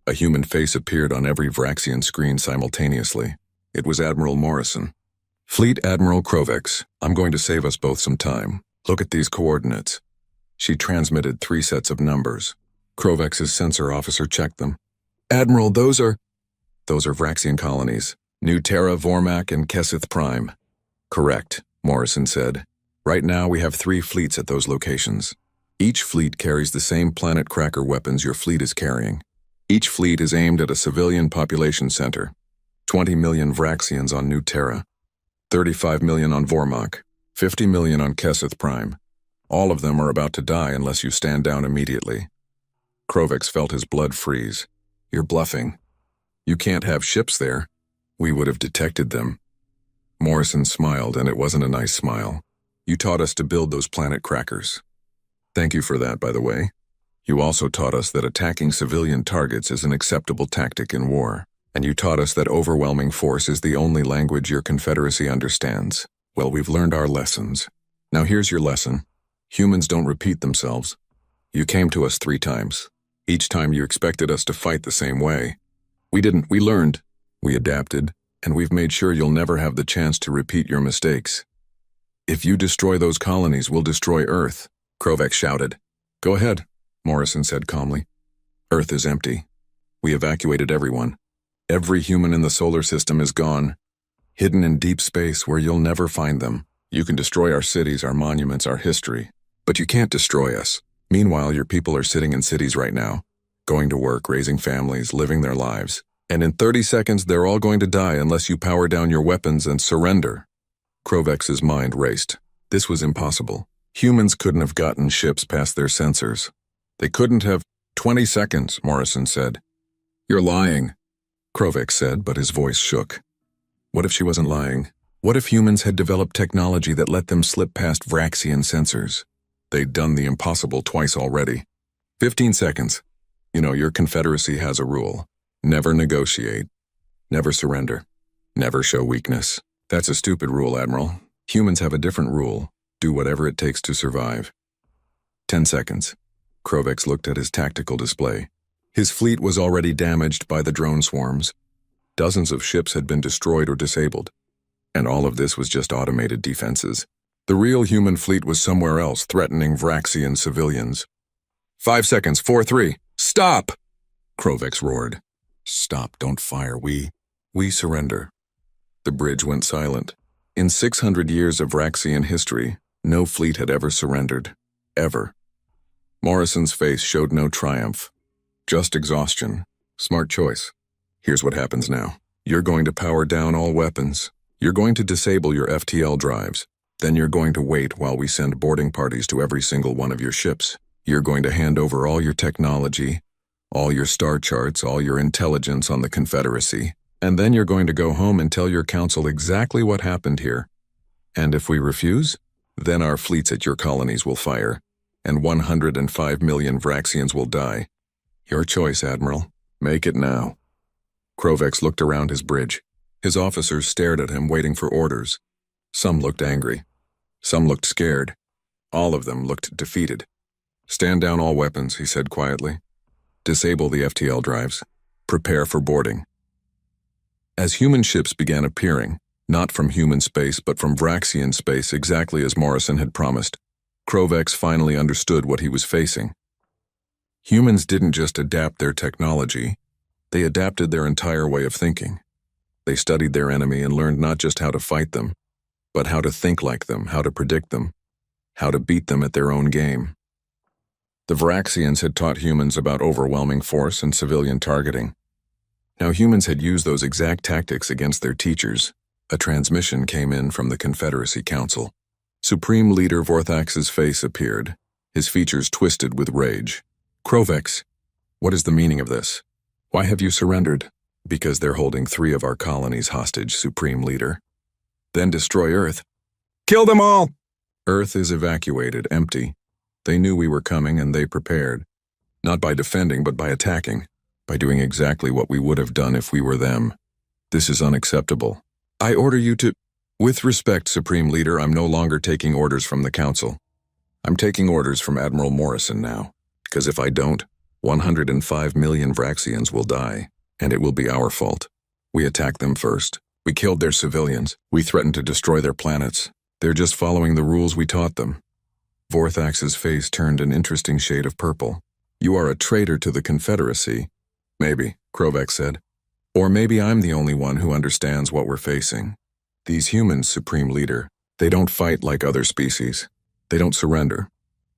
A human face appeared on every Vraxian screen simultaneously. It was Admiral Morrison. Fleet Admiral Krovex, I'm going to save us both some time. Look at these coordinates. She transmitted 3 sets of numbers. Krovex's sensor officer checked them. Admiral, those are Vraxian colonies. New Terra, Vormak, and Kesith Prime. Correct, Morrison said. Right now we have 3 fleets at those locations. Each fleet carries the same planet cracker weapons your fleet is carrying. Each fleet is aimed at a civilian population center. 20 million Vraxians on New Terra. 35 million on Vormak. 50 million on Kesith Prime. All of them are about to die unless you stand down immediately. Krovex felt his blood freeze. You're bluffing. You can't have ships there. We would have detected them. Morrison smiled, and it wasn't a nice smile. You taught us to build those planet crackers. Thank you for that, by the way. You also taught us that attacking civilian targets is an acceptable tactic in war. And you taught us that overwhelming force is the only language your Confederacy understands. Well, we've learned our lessons. Now here's your lesson. Humans don't repeat themselves. You came to us 3 times. Each time you expected us to fight the same way. We didn't. We learned. We adapted. And we've made sure you'll never have the chance to repeat your mistakes. If you destroy those colonies, we'll destroy Earth, Krovex shouted. Go ahead, Morrison said calmly. Earth is empty. We evacuated everyone. Every human in the solar system is gone, hidden in deep space where you'll never find them. You can destroy our cities, our monuments, our history, but you can't destroy us. Meanwhile, your people are sitting in cities right now, going to work, raising families, living their lives. And in 30 seconds, they're all going to die unless you power down your weapons and surrender. Krovex's mind raced. This was impossible. Humans couldn't have gotten ships past their sensors. They couldn't have. 20 seconds, Morrison said. You're lying, Krovex said, but his voice shook. What if she wasn't lying? What if humans had developed technology that let them slip past Vraxian sensors? They'd done the impossible twice already. 15 seconds. You know, your Confederacy has a rule. Never negotiate. Never surrender. Never show weakness. That's a stupid rule, Admiral. Humans have a different rule. Do whatever it takes to survive. 10 seconds. Krovex looked at his tactical display. His fleet was already damaged by the drone swarms. Dozens of ships had been destroyed or disabled. And all of this was just automated defenses. The real human fleet was somewhere else, threatening Vraxian civilians. 5 seconds, 4, 3. Stop! Krovex roared. Stop, don't fire, we surrender. The bridge went silent. In 600 years of Vraxian history, no fleet had ever surrendered. Ever. Morrison's face showed no triumph. Just exhaustion. Smart choice. Here's what happens now. You're going to power down all weapons. You're going to disable your FTL drives. Then you're going to wait while we send boarding parties to every single one of your ships. You're going to hand over all your technology, all your star charts, all your intelligence on the Confederacy, and then you're going to go home and tell your council exactly what happened here. And if we refuse, then our fleets at your colonies will fire, and 105 million Vraxians will die. Your choice, Admiral. Make it now. Krovex looked around his bridge. His officers stared at him, waiting for orders. Some looked angry. Some looked scared. All of them looked defeated. Stand down all weapons, he said quietly. Disable the FTL drives. Prepare for boarding. As human ships began appearing, not from human space but from Vraxian space exactly as Morrison had promised, Krovex finally understood what he was facing. Humans didn't just adapt their technology, they adapted their entire way of thinking. They studied their enemy and learned not just how to fight them, but how to think like them, how to predict them, how to beat them at their own game. The Vraxians had taught humans about overwhelming force and civilian targeting. Now humans had used those exact tactics against their teachers. A transmission came in from the Confederacy Council. Supreme Leader Vorthax's face appeared, his features twisted with rage. Krovex, what is the meaning of this? Why have you surrendered? Because they're holding 3 of our colonies hostage, Supreme Leader. Then destroy Earth. Kill them all! Earth is evacuated, empty. They knew we were coming and they prepared. Not by defending, but by attacking. By doing exactly what we would have done if we were them. This is unacceptable. I order you to... With respect, Supreme Leader, I'm no longer taking orders from the Council. I'm taking orders from Admiral Morrison now. Because if I don't, 105 million Vraxians will die. And it will be our fault. We attacked them first. We killed their civilians. We threatened to destroy their planets. They're just following the rules we taught them. Vorthax's face turned an interesting shade of purple. You are a traitor to the Confederacy. Maybe, Krovex said. Or maybe I'm the only one who understands what we're facing. These humans, Supreme Leader, they don't fight like other species. They don't surrender.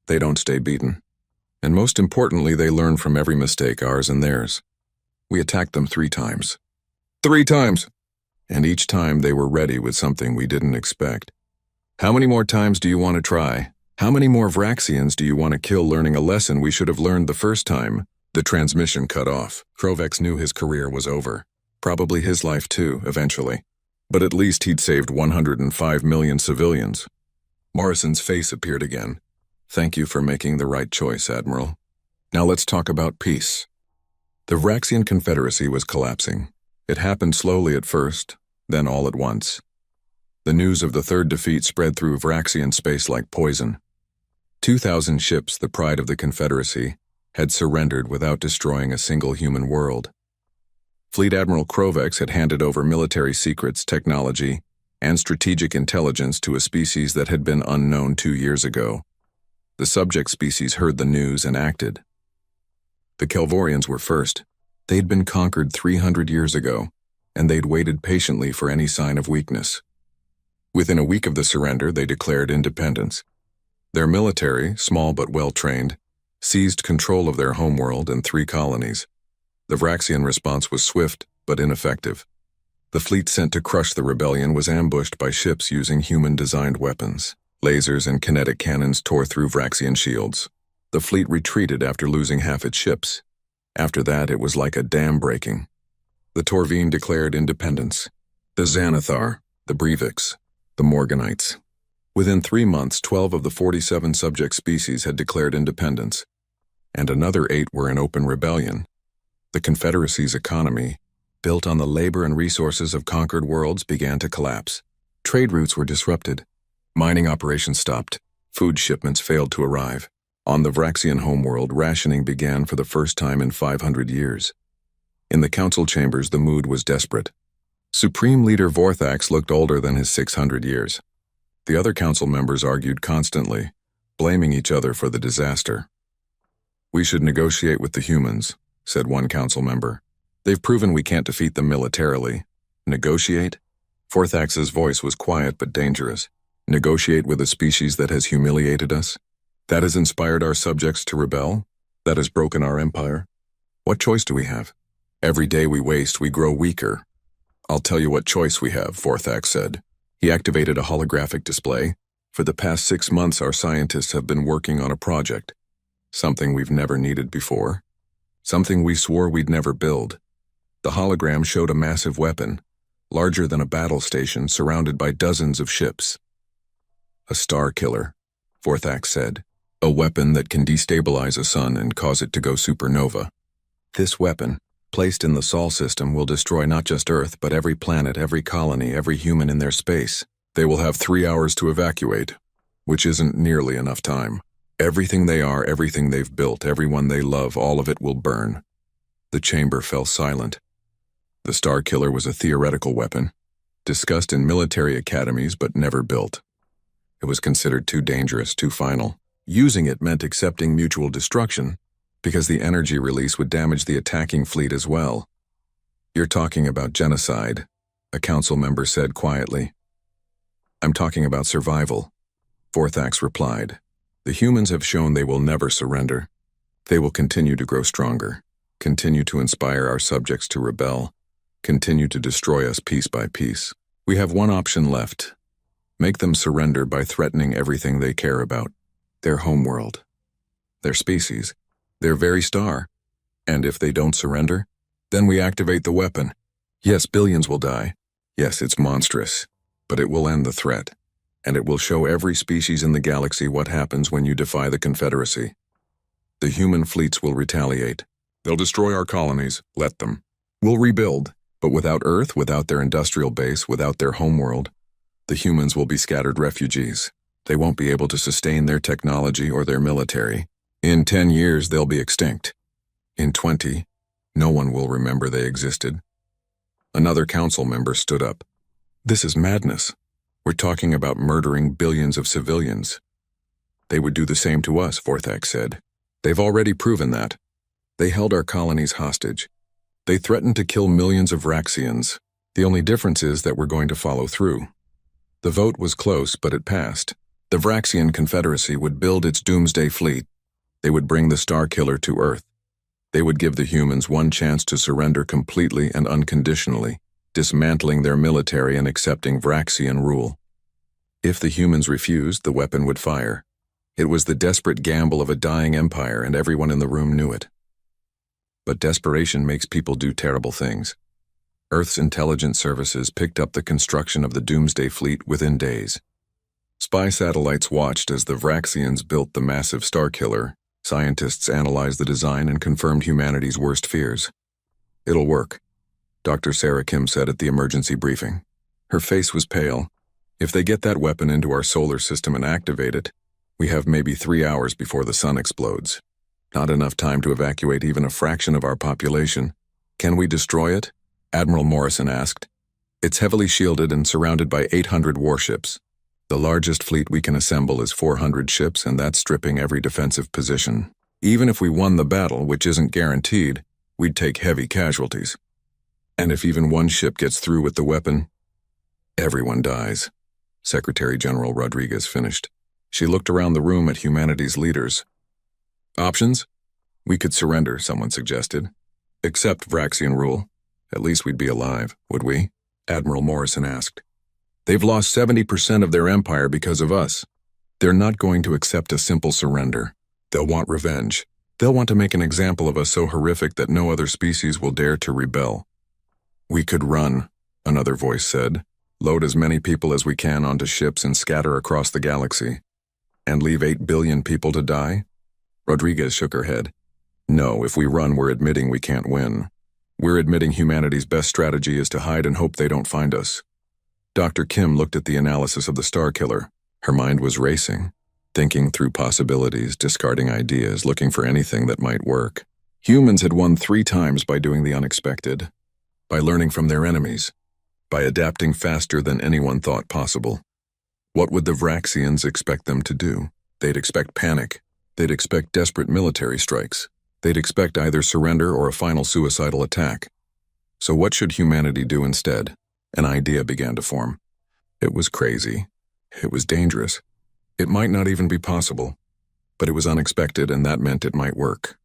They don't stay beaten. And most importantly, they learn from every mistake, ours and theirs. We attacked them 3 times. 3 times! And each time they were ready with something we didn't expect. How many more times do you want to try? How many more Vraxians do you want to kill learning a lesson we should have learned the first time? The transmission cut off. Krovex knew his career was over. Probably his life too, eventually. But at least he'd saved 105 million civilians. Morrison's face appeared again. Thank you for making the right choice, Admiral. Now let's talk about peace. The Vraxian Confederacy was collapsing. It happened slowly at first, then all at once. The news of the 3rd defeat spread through Vraxian space like poison. 2,000 ships, the pride of the Confederacy, had surrendered without destroying a single human world. Fleet Admiral Krovex had handed over military secrets, technology, and strategic intelligence to a species that had been unknown 2 years ago. The subject species heard the news and acted. The Kelvorians were first. They'd been conquered 300 years ago, and they'd waited patiently for any sign of weakness. Within a week of the surrender, they declared independence. Their military, small but well-trained, seized control of their homeworld and 3 colonies. The Vraxian response was swift but ineffective. The fleet sent to crush the rebellion was ambushed by ships using human-designed weapons. Lasers and kinetic cannons tore through Vraxian shields. The fleet retreated after losing half its ships. After that, it was like a dam breaking. The Torvine declared independence. The Xanathar, the Breviks, the Morganites. Within 3 months, 12 of the 47 subject species had declared independence. and another 8 were in open rebellion. The Confederacy's economy, built on the labor and resources of conquered worlds, began to collapse. Trade routes were disrupted. Mining operations stopped. Food shipments failed to arrive. On the Vraxian homeworld, rationing began for the first time in 500 years. In the council chambers, the mood was desperate. Supreme Leader Vorthax looked older than his 600 years. The other council members argued constantly, blaming each other for the disaster. "We should negotiate with the humans," said one council member. "They've proven we can't defeat them militarily." "Negotiate?" Vorthax's voice was quiet but dangerous. "Negotiate with a species that has humiliated us? That has inspired our subjects to rebel? That has broken our empire? What choice do we have? Every day we waste, we grow weaker." "I'll tell you what choice we have," Vorthax said. He activated a holographic display. "For the past 6 months, our scientists have been working on a project. Something we've never needed before. Something we swore we'd never build." The hologram showed a massive weapon, larger than a battle station, surrounded by dozens of ships. "A star killer," Vorthax said. "A weapon that can destabilize a sun and cause it to go supernova. This weapon, placed in the Sol system, will destroy not just Earth, but every planet, every colony, every human in their space. They will have 3 hours to evacuate, which isn't nearly enough time. Everything they are, everything they've built, everyone they love, all of it will burn." The chamber fell silent. The Star Killer was a theoretical weapon, discussed in military academies but never built. It was considered too dangerous, too final. Using it meant accepting mutual destruction, because the energy release would damage the attacking fleet as well. "You're talking about genocide," a council member said quietly. "I'm talking about survival," Vorthax replied. "The humans have shown they will never surrender. They will continue to grow stronger, continue to inspire our subjects to rebel, continue to destroy us piece by piece. We have one option left. Make them surrender by threatening everything they care about. Their homeworld, their species, their very star. And if they don't surrender, then we activate the weapon. Yes, billions will die. Yes, it's monstrous, but it will end the threat. And it will show every species in the galaxy what happens when you defy the Confederacy. The human fleets will retaliate. They'll destroy our colonies, let them. We'll rebuild, but without Earth, without their industrial base, without their homeworld, the humans will be scattered refugees. They won't be able to sustain their technology or their military. In 10 years, they'll be extinct. In 20, no one will remember they existed." Another council member stood up. "This is madness. We're talking about murdering billions of civilians." "They would do the same to us," Vorthax said. "They've already proven that. They held our colonies hostage. They threatened to kill millions of Vraxians. The only difference is that we're going to follow through." The vote was close, but it passed. The Vraxian Confederacy would build its doomsday fleet. They would bring the Star Killer to Earth. They would give the humans one chance to surrender completely and unconditionally, dismantling their military and accepting Vraxian rule. If the humans refused, the weapon would fire. It was the desperate gamble of a dying empire, and everyone in the room knew it. But desperation makes people do terrible things. Earth's intelligence services picked up the construction of the Doomsday Fleet within days. Spy satellites watched as the Vraxians built the massive Star Killer. Scientists analyzed the design and confirmed humanity's worst fears. "It'll work," Dr. Sarah Kim said at the emergency briefing. Her face was pale. "If they get that weapon into our solar system and activate it, we have maybe 3 hours before the sun explodes. Not enough time to evacuate even a fraction of our population. Can we destroy it?" Admiral Morrison asked. "It's heavily shielded and surrounded by 800 warships. The largest fleet we can assemble is 400 ships, and that's stripping every defensive position. Even if we won the battle, which isn't guaranteed, we'd take heavy casualties. And if even one ship gets through with the weapon, everyone dies." Secretary General Rodriguez finished. She looked around the room at humanity's leaders. "Options? We could surrender," someone suggested. "Accept Vraxian rule. At least we'd be alive, would we?" Admiral Morrison asked. "They've lost 70% of their empire because of us. They're not going to accept a simple surrender. They'll want revenge. They'll want to make an example of us so horrific that no other species will dare to rebel." "We could run," another voice said. "Load as many people as we can onto ships and scatter across the galaxy. And leave 8 billion people to die?" Rodriguez shook her head. No, if we run, we're admitting we can't win. We're admitting humanity's best strategy is to hide and hope they don't find us. Dr. Kim looked at the analysis of the Star Killer. Her mind was racing, thinking through possibilities, discarding ideas, looking for anything that might work. Humans had won 3 times by doing the unexpected, by learning from their enemies, by adapting faster than anyone thought possible. What would the Vraxians expect them to do? They'd expect panic. They'd expect desperate military strikes. They'd expect either surrender or a final suicidal attack. So what should humanity do instead? An idea began to form. It was crazy. It was dangerous. It might not even be possible. But it was unexpected, and that meant it might work.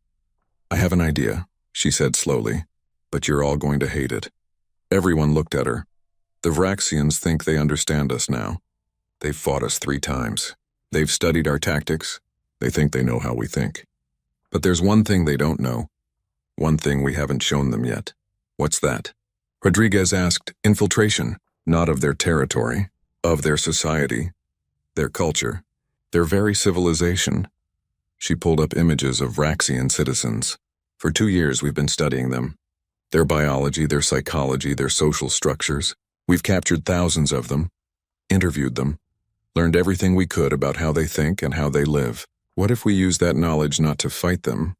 I have an idea, she said slowly, but you're all going to hate it. Everyone looked at her. The Vraxians think they understand us now. They've fought us 3 times. They've studied our tactics. They think they know how we think. But there's one thing they don't know. One thing we haven't shown them yet. What's that? Rodriguez asked. Infiltration, not of their territory, of their society, their culture, their very civilization. She pulled up images of Vraxian citizens. For 2 years we've been studying them. Their biology, their psychology, their social structures. We've captured thousands of them, interviewed them, learned everything we could about how they think and how they live. What if we use that knowledge not to fight them,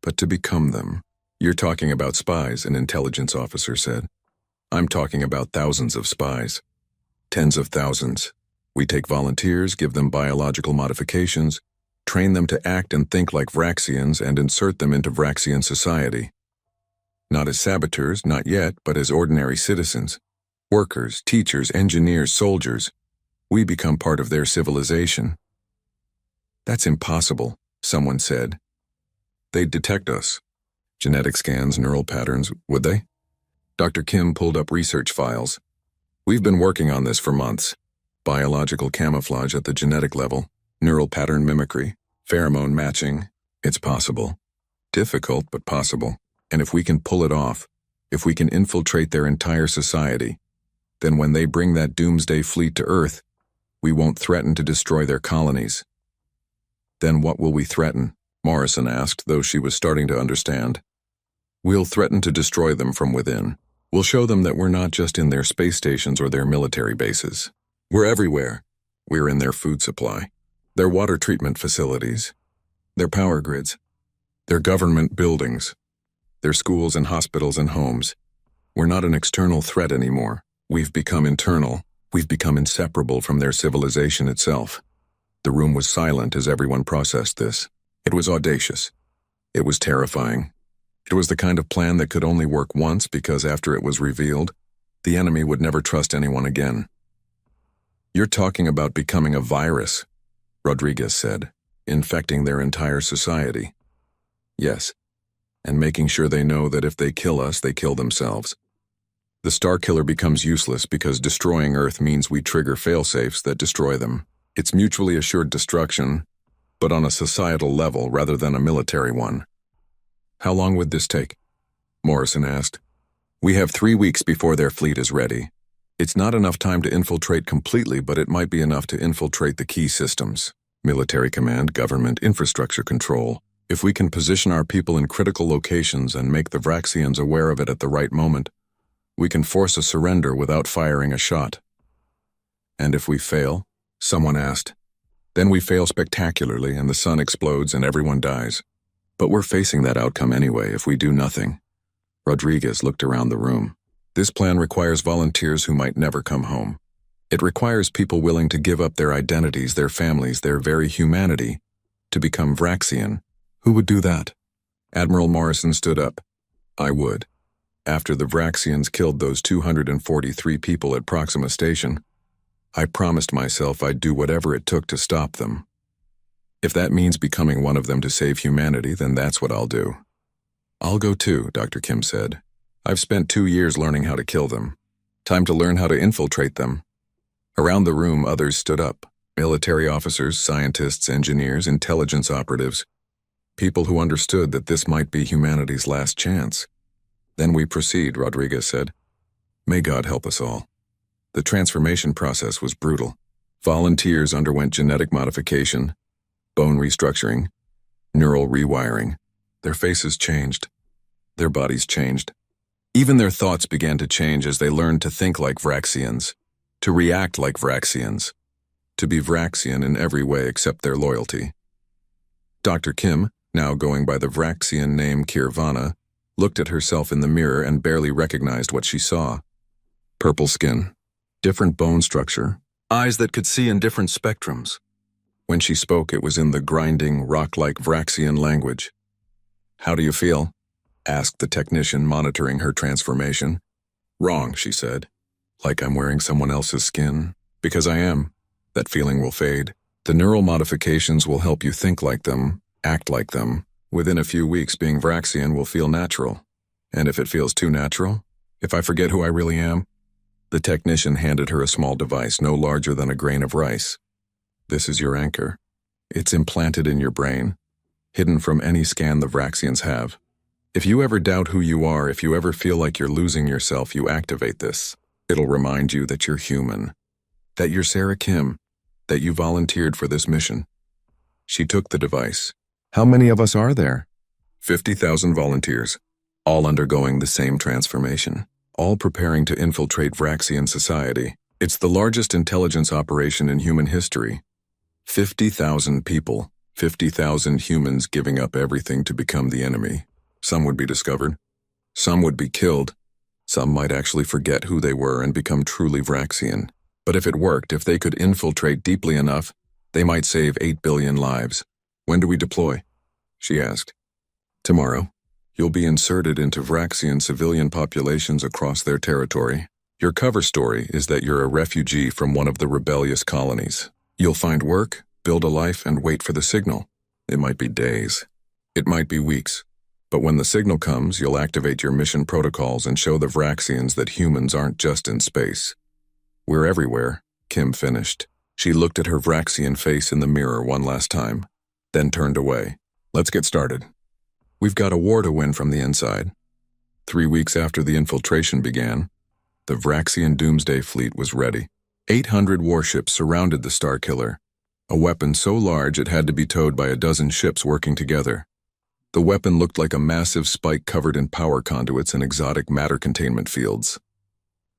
but to become them? You're talking about spies, an intelligence officer said. I'm talking about thousands of spies. Tens of thousands. We take volunteers, give them biological modifications, train them to act and think like Vraxians, and insert them into Vraxian society. Not as saboteurs, not yet, but as ordinary citizens. Workers, teachers, engineers, soldiers. We become part of their civilization. That's impossible, someone said. They'd detect us. Genetic scans, neural patterns, would they? Dr. Kim pulled up research files. We've been working on this for months. Biological camouflage at the genetic level, neural pattern mimicry, pheromone matching. It's possible. Difficult, but possible. And if we can pull it off, if we can infiltrate their entire society, then when they bring that doomsday fleet to Earth, we won't threaten to destroy their colonies. Then what will we threaten? Morrison asked, though she was starting to understand. We'll threaten to destroy them from within. We'll show them that we're not just in their space stations or their military bases. We're everywhere. We're in their food supply, their water treatment facilities, their power grids, their government buildings, their schools and hospitals and homes. We're not an external threat anymore. We've become internal. We've become inseparable from their civilization itself. The room was silent as everyone processed this. It was audacious. It was terrifying. It was the kind of plan that could only work once because after it was revealed, the enemy would never trust anyone again. You're talking about becoming a virus, Rodriguez said, infecting their entire society. Yes, and making sure they know that if they kill us, they kill themselves. The Star Killer becomes useless because destroying Earth means we trigger failsafes that destroy them. It's mutually assured destruction, but on a societal level rather than a military one. How long would this take? Morrison asked. We have 3 weeks before their fleet is ready. It's not enough time to infiltrate completely, but it might be enough to infiltrate the key systems. Military command, government, infrastructure control. If we can position our people in critical locations and make the Vraxians aware of it at the right moment, we can force a surrender without firing a shot. And if we fail? Someone asked. Then we fail spectacularly and the sun explodes and everyone dies. But we're facing that outcome anyway if we do nothing. Rodriguez looked around the room. This plan requires volunteers who might never come home. It requires people willing to give up their identities, their families, their very humanity, to become Vraxian. Who would do that? Admiral Morrison stood up. I would. After the Vraxians killed those 243 people at Proxima Station, I promised myself I'd do whatever it took to stop them. If that means becoming one of them to save humanity, then that's what I'll do. I'll go too, Dr. Kim said. I've spent 2 years learning how to kill them. Time to learn how to infiltrate them. Around the room, others stood up. Military officers, scientists, engineers, intelligence operatives. People who understood that this might be humanity's last chance. Then we proceed, Rodriguez said. May God help us all. The transformation process was brutal. Volunteers underwent genetic modification, bone restructuring, neural rewiring. Their faces changed. Their bodies changed. Even their thoughts began to change as they learned to think like Vraxians, to react like Vraxians, to be Vraxian in every way except their loyalty. Dr. Kim, now going by the Vraxian name Kirvana, looked at herself in the mirror and barely recognized what she saw. Purple skin, different bone structure, eyes that could see in different spectrums. When she spoke, it was in the grinding, rock-like Vraxian language. "How do you feel?" asked the technician monitoring her transformation. "Wrong," she said. "Like I'm wearing someone else's skin. Because I am. That feeling will fade. The neural modifications will help you think like them, act like them. Within a few weeks, being Vraxian will feel natural. And if it feels too natural, if I forget who I really am?" The technician handed her a small device no larger than a grain of rice. "This is your anchor. It's implanted in your brain, hidden from any scan the Vraxians have. If you ever doubt who you are, if you ever feel like you're losing yourself, you activate this. It'll remind you that you're human, that you're Sarah Kim, that you volunteered for this mission." She took the device. "How many of us are there?" 50,000 volunteers, all undergoing the same transformation, all preparing to infiltrate Vraxian society. It's the largest intelligence operation in human history. 50,000 people, 50,000 humans giving up everything to become the enemy. Some would be discovered. Some would be killed. Some might actually forget who they were and become truly Vraxian. But if it worked, if they could infiltrate deeply enough, they might save 8 billion lives. "When do we deploy?" she asked. "Tomorrow. You'll be inserted into Vraxian civilian populations across their territory. Your cover story is that you're a refugee from one of the rebellious colonies. You'll find work, build a life, and wait for the signal. It might be days. It might be weeks. But when the signal comes, you'll activate your mission protocols and show the Vraxians that humans aren't just in space. We're everywhere," Kim finished. She looked at her Vraxian face in the mirror one last time, then turned away. "Let's get started. We've got a war to win from the inside." 3 weeks after the infiltration began, the Vraxian Doomsday Fleet was ready. 800 warships surrounded the Starkiller, a weapon so large it had to be towed by a dozen ships working together. The weapon looked like a massive spike covered in power conduits and exotic matter containment fields.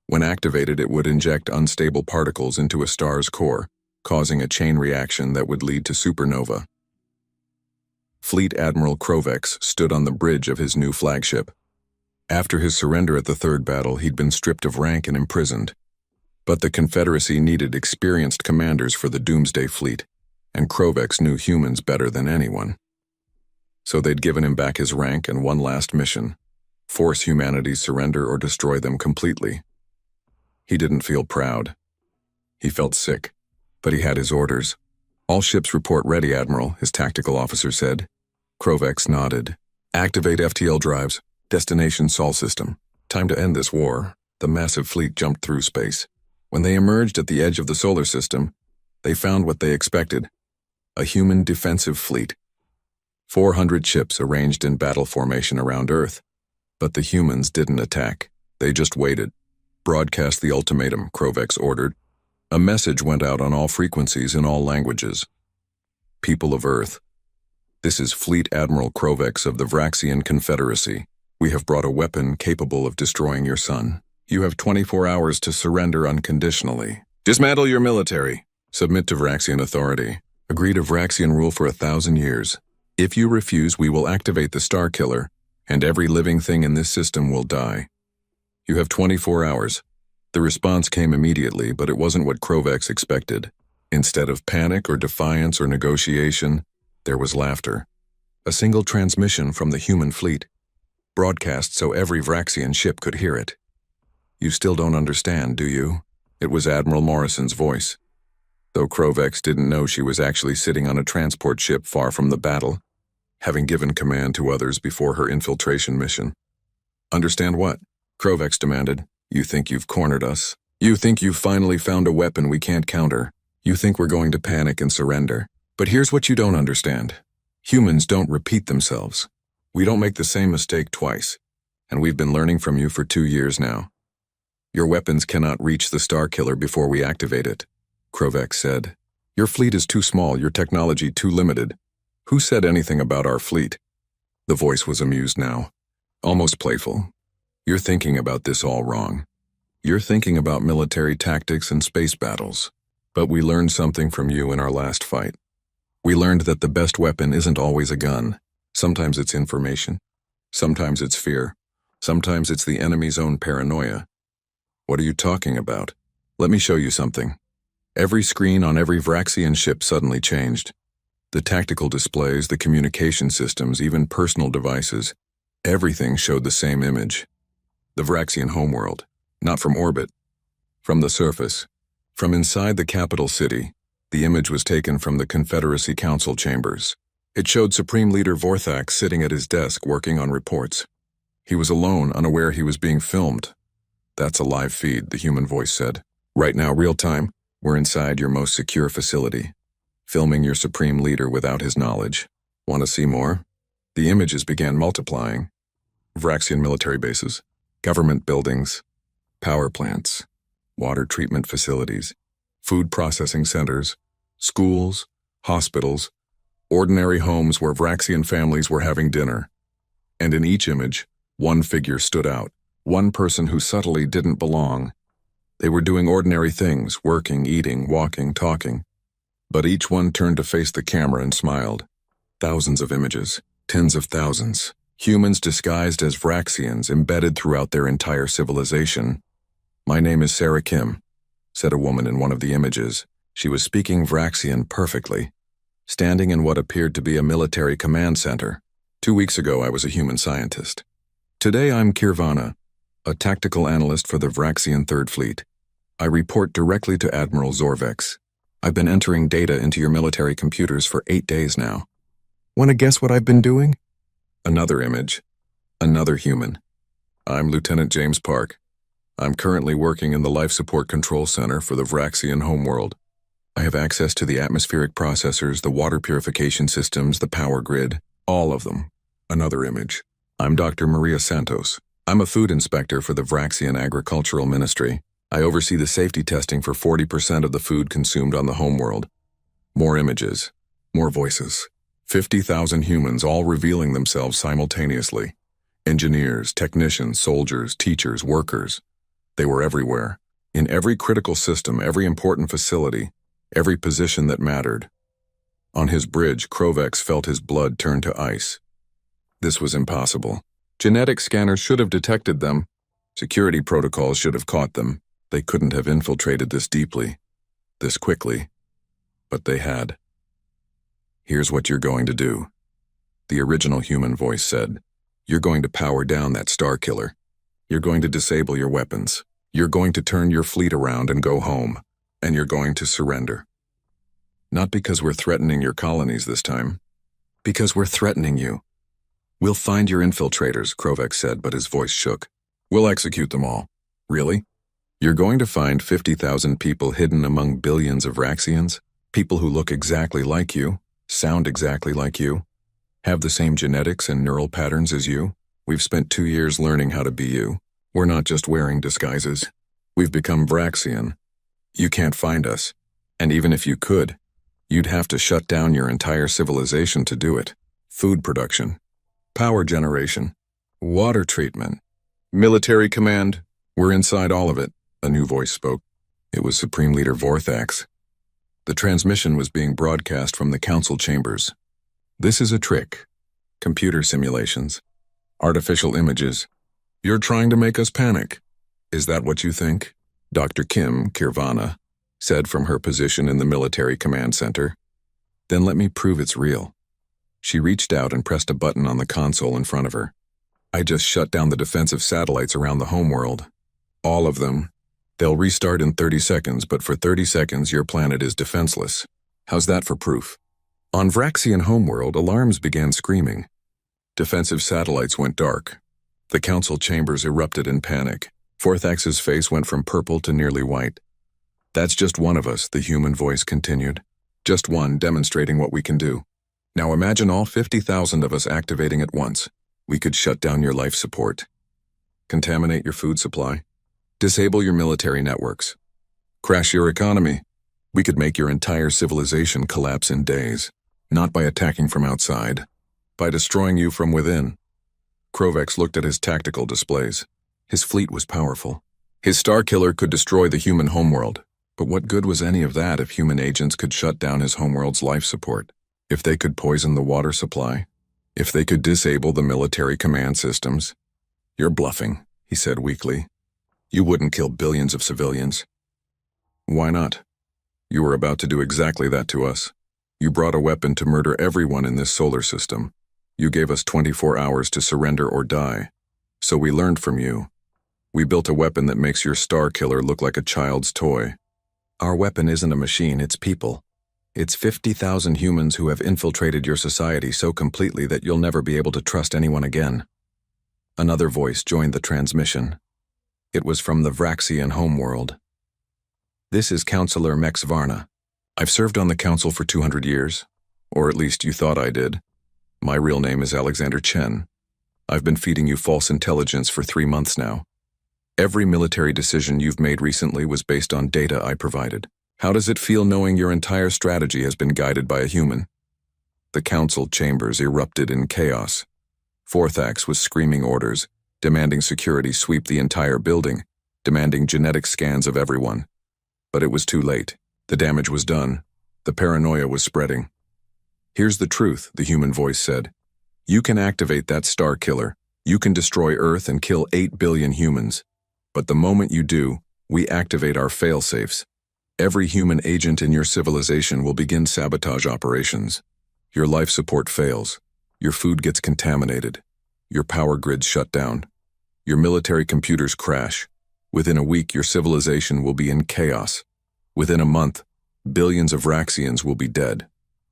When activated, it would inject unstable particles into a star's core, causing a chain reaction that would lead to supernova. Fleet Admiral Krovex stood on the bridge of his new flagship. After his surrender at the third battle, he'd been stripped of rank and imprisoned. But the Confederacy needed experienced commanders for the Doomsday Fleet, and Krovex knew humans better than anyone. So they'd given him back his rank and one last mission: force humanity's surrender or destroy them completely. He didn't feel proud. He felt sick, but he had his orders. "All ships report ready, Admiral," his tactical officer said. Krovex nodded. "Activate FTL drives. Destination Sol system. Time to end this war." The massive fleet jumped through space. When they emerged at the edge of the solar system, they found what they expected: a human defensive fleet. 400 ships arranged in battle formation around Earth. But the humans didn't attack. They just waited. "Broadcast the ultimatum," Krovex ordered. A message went out on all frequencies in all languages. "People of Earth, this is Fleet Admiral Krovex of the Vraxian Confederacy. We have brought a weapon capable of destroying your sun. You have 24 hours to surrender unconditionally. Dismantle your military. Submit to Vraxian authority. Agree to Vraxian rule for 1,000 years. If you refuse, we will activate the Starkiller, and every living thing in this system will die. You have 24 hours. The response came immediately, but it wasn't what Krovex expected. Instead of panic or defiance or negotiation, there was laughter. A single transmission from the human fleet, broadcast so every Vraxian ship could hear it. "You still don't understand, do you?" It was Admiral Morrison's voice. Though Krovex didn't know she was actually sitting on a transport ship far from the battle, having given command to others before her infiltration mission. "Understand what?" Krovex demanded. "You think you've cornered us? You think you've finally found a weapon we can't counter? You think we're going to panic and surrender? But here's what you don't understand. Humans don't repeat themselves. We don't make the same mistake twice, and we've been learning from you for 2 years now. Your weapons cannot reach the Starkiller before we activate it," Krovex said. "Your fleet is too small, your technology too limited. Who said anything about our fleet?" The voice was amused now, almost playful. You're thinking about this all wrong. You're thinking about military tactics and space battles. But we learned something from you in our last fight. We learned that the best weapon isn't always a gun. Sometimes it's information. Sometimes it's fear. Sometimes it's the enemy's own paranoia. What are you talking about? Let me show you something. Every screen on every Vraxian ship suddenly changed. The tactical displays, the communication systems, even personal devices, everything showed the same image. The Vraxian homeworld, not from orbit, from the surface. From inside the capital city, the image was taken from the Confederacy Council chambers. It showed Supreme Leader Vorthax sitting at his desk working on reports. He was alone, unaware he was being filmed. That's a live feed, the human voice said. Right now, real time, we're inside your most secure facility, filming your Supreme Leader without his knowledge. Want to see more? The images began multiplying. Vraxian military bases, government buildings, power plants, water treatment facilities, food processing centers, schools, hospitals, ordinary homes where Vraxian families were having dinner. And in each image, one figure stood out, one person who subtly didn't belong. They were doing ordinary things, working, eating, walking, talking. But each one turned to face the camera and smiled. Thousands of images, tens of thousands. Humans disguised as Vraxians embedded throughout their entire civilization. My name is Sarah Kim, said a woman in one of the images. She was speaking Vraxian perfectly, standing in what appeared to be a military command center. 2 weeks ago, I was a human scientist. Today, I'm Kirvana, a tactical analyst for the Vraxian Third Fleet. I report directly to Admiral Zorvex. I've been entering data into your military computers for 8 days now. Want to guess what I've been doing? Another image. Another human. I'm Lieutenant James Park. I'm currently working in the Life Support Control Center for the Vraxian homeworld. I have access to the atmospheric processors, the water purification systems, the power grid, all of them. Another image. I'm Dr. Maria Santos. I'm a food inspector for the Vraxian Agricultural Ministry. I oversee the safety testing for 40% of the food consumed on the homeworld. More images. More voices. 50,000 humans all revealing themselves simultaneously. Engineers, technicians, soldiers, teachers, workers. They were everywhere. In every critical system, every important facility, every position that mattered. On his bridge, Krovex felt his blood turn to ice. This was impossible. Genetic scanners should have detected them. Security protocols should have caught them. They couldn't have infiltrated this deeply, this quickly. But they had. Here's what you're going to do, the original human voice said. You're going to power down that star killer. You're going to disable your weapons. You're going to turn your fleet around and go home. And you're going to surrender. Not because we're threatening your colonies this time. Because we're threatening you. We'll find your infiltrators, Krovex said, but his voice shook. We'll execute them all. Really? You're going to find 50,000 people hidden among billions of Vraxians? People who look exactly like you, sound exactly like you, have the same genetics and neural patterns as you? We've spent 2 years learning how to be you. We're not just wearing disguises. We've become Vraxian. You can't find us. And even if you could, you'd have to shut down your entire civilization to do it. Food production, power generation, water treatment, military command. We're inside all of it, a new voice spoke. It was Supreme Leader Vorthax. The transmission was being broadcast from the council chambers. This is a trick. Computer simulations. Artificial images. You're trying to make us panic. Is that what you think? Dr. Kim, Kirvana, said from her position in the military command center. Then let me prove it's real. She reached out and pressed a button on the console in front of her. I just shut down the defensive satellites around the homeworld. All of them. They'll restart in 30 seconds, but for 30 seconds your planet is defenseless. How's that for proof? On Vraxian homeworld, alarms began screaming. Defensive satellites went dark. The council chambers erupted in panic. Vorthax's face went from purple to nearly white. That's just one of us, the human voice continued. Just one demonstrating what we can do. Now imagine all 50,000 of us activating at once. We could shut down your life support. Contaminate your food supply. Disable your military networks. Crash your economy. We could make your entire civilization collapse in days, not by attacking from outside, By destroying you from within. Krovex looked at his tactical displays. His fleet was powerful. His Starkiller could destroy the human homeworld. But what good was any of that if human agents could shut down his homeworld's life support? If they could poison the water supply? If they could disable the military command systems? You're bluffing, he said weakly. You wouldn't kill billions of civilians. Why not? You were about to do exactly that to us. You brought a weapon to murder everyone in this solar system. You gave us 24 hours to surrender or die. So we learned from you. We built a weapon that makes your Starkiller look like a child's toy. Our weapon isn't a machine, it's people. It's 50,000 humans who have infiltrated your society so completely that you'll never be able to trust anyone again. Another voice joined the transmission. It was from the Vraxian homeworld. This is Counselor Mex Varna. I've served on the council for 200 years. Or at least you thought I did. My real name is Alexander Chen. I've been feeding you false intelligence for 3 months now. Every military decision you've made recently was based on data I provided. How does it feel knowing your entire strategy has been guided by a human? The council chambers erupted in chaos. Vorthax was screaming orders, demanding security sweep the entire building, demanding genetic scans of everyone. But it was too late. The damage was done. The paranoia was spreading. Here's the truth, the human voice said. You can activate that Starkiller. You can destroy Earth and kill 8 billion humans. But the moment you do, we activate our fail-safes. Every human agent in your civilization will begin sabotage operations. Your life support fails. Your food gets contaminated. Your power grids shut down. Your military computers crash. Within a week, your civilization will be in chaos. Within a month, billions of Vraxians will be dead.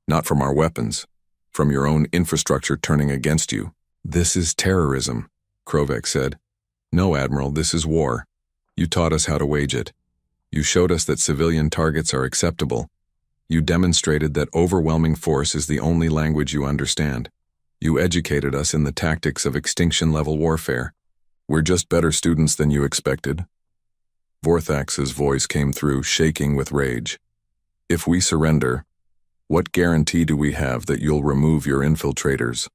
Not from our weapons, from your own infrastructure turning against you. This is terrorism, Krovex said. No, Admiral, this is war. You taught us how to wage it. You showed us that civilian targets are acceptable. You demonstrated that overwhelming force is the only language you understand. You educated us in the tactics of extinction-level warfare. We're just better students than you expected. Vorthax's voice came through, shaking with rage. If we surrender, what guarantee do we have that you'll remove your infiltrators?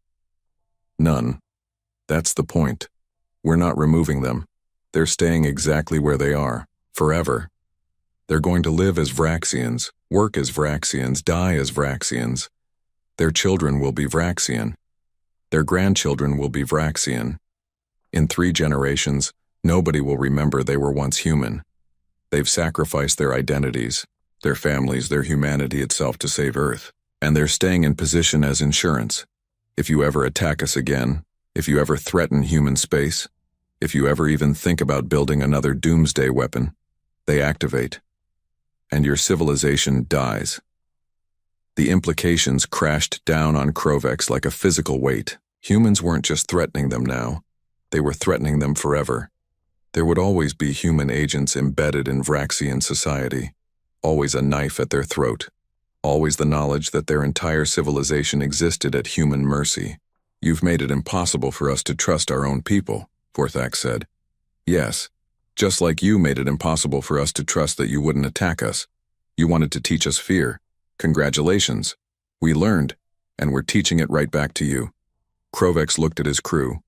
None. That's the point. We're not removing them. They're staying exactly where they are, forever. They're going to live as Vraxians, work as Vraxians, die as Vraxians. Their children will be Vraxian. Their grandchildren will be Vraxian. In 3 generations, nobody will remember they were once human. They've sacrificed their identities, their families, their humanity itself to save Earth. And they're staying in position as insurance. If you ever attack us again, if you ever threaten human space, if you ever even think about building another doomsday weapon, they activate. And your civilization dies. The implications crashed down on Krovex like a physical weight. Humans weren't just threatening them now. They were threatening them forever. There would always be human agents embedded in Vraxian society. Always a knife at their throat. Always the knowledge that their entire civilization existed at human mercy. You've made it impossible for us to trust our own people, Vorthax said. Yes. Just like you made it impossible for us to trust that you wouldn't attack us. You wanted to teach us fear. Congratulations. We learned, and we're teaching it right back to you. Krovex looked at his crew.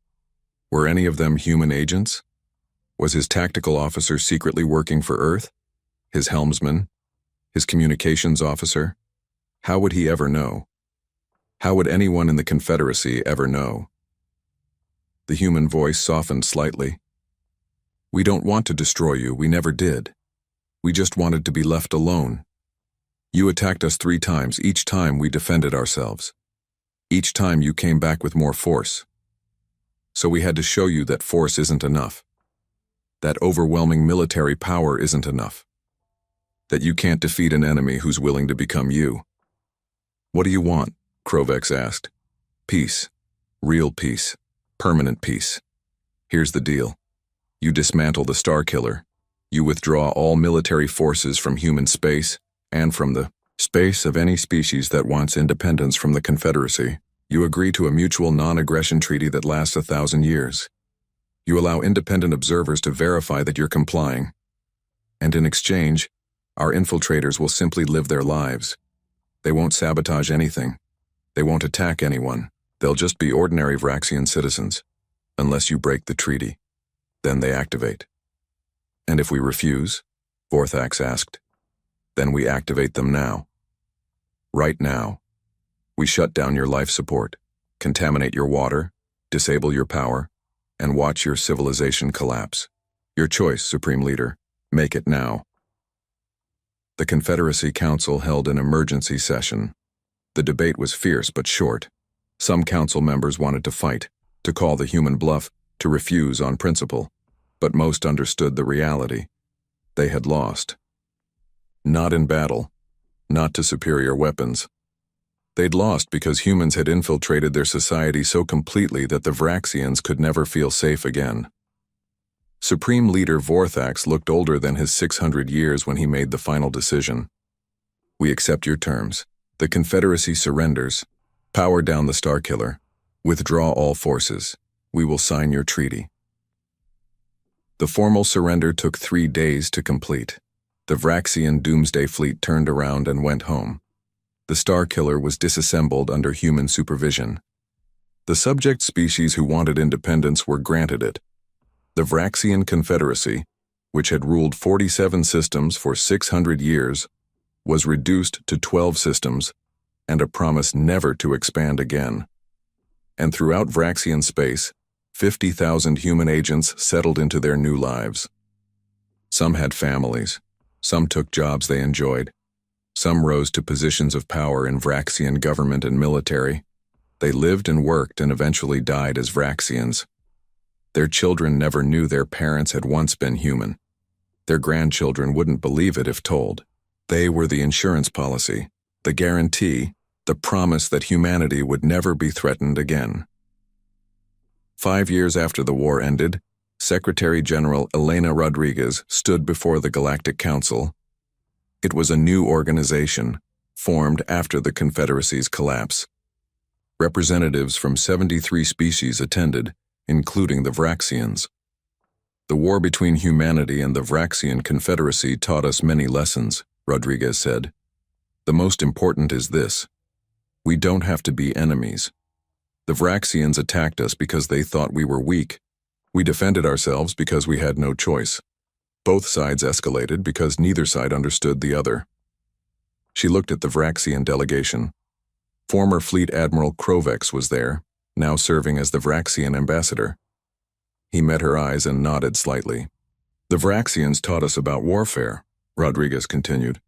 Were any of them human agents? Was his tactical officer secretly working for Earth? His helmsman? His communications officer? How would he ever know? How would anyone in the Confederacy ever know? The human voice softened slightly. We don't want to destroy you, we never did. We just wanted to be left alone. You attacked us 3 times, each time we defended ourselves. Each time you came back with more force. So we had to show you that force isn't enough. That overwhelming military power isn't enough. That you can't defeat an enemy who's willing to become you. What do you want? Krovex asked. Peace. Real peace. Permanent peace. Here's the deal. You dismantle the Starkiller. You withdraw all military forces from human space and from the space of any species that wants independence from the Confederacy. You agree to a mutual non-aggression treaty that lasts 1,000 years. You allow independent observers to verify that you're complying. And in exchange, our infiltrators will simply live their lives. They won't sabotage anything. They won't attack anyone. They'll just be ordinary Vraxian citizens, unless you break the treaty. Then they activate. And if we refuse? Vorthax asked. Then we activate them now. Right now. We shut down your life support, contaminate your water, disable your power, and watch your civilization collapse. Your choice, Supreme Leader. Make it now. The Confederacy Council held an emergency session. The debate was fierce but short. Some council members wanted to fight, to call the human bluff, to refuse on principle, but most understood the reality. They had lost. Not in battle, not to superior weapons. They'd lost because humans had infiltrated their society so completely that the Vraxians could never feel safe again. Supreme Leader Vorthax looked older than his 600 years when he made the final decision. We accept your terms. The Confederacy surrenders. Power down the Starkiller. Withdraw all forces. We will sign your treaty. The formal surrender took 3 days to complete. The Vraxian Doomsday Fleet turned around and went home. The Starkiller was disassembled under human supervision. The subject species who wanted independence were granted it. The Vraxian Confederacy, which had ruled 47 systems for 600 years, was reduced to 12 systems and a promise never to expand again. And throughout Vraxian space, 50,000 human agents settled into their new lives. Some had families. Some took jobs they enjoyed. Some rose to positions of power in Vraxian government and military. They lived and worked and eventually died as Vraxians. Their children never knew their parents had once been human. Their grandchildren wouldn't believe it if told. They were the insurance policy, the guarantee, the promise that humanity would never be threatened again. 5 years after the war ended, Secretary General Elena Rodriguez stood before the Galactic Council. It was a new organization, formed after the Confederacy's collapse. Representatives from 73 species attended, including the Vraxians. The war between humanity and the Vraxian Confederacy taught us many lessons, Rodriguez said. The most important is this. We don't have to be enemies. The Vraxians attacked us because they thought we were weak. We defended ourselves because we had no choice. Both sides escalated because neither side understood the other. She looked at the Vraxian delegation. Former Fleet Admiral Krovex was there, now serving as the Vraxian ambassador. He met her eyes and nodded slightly. The Vraxians taught us about warfare, Rodriguez continued.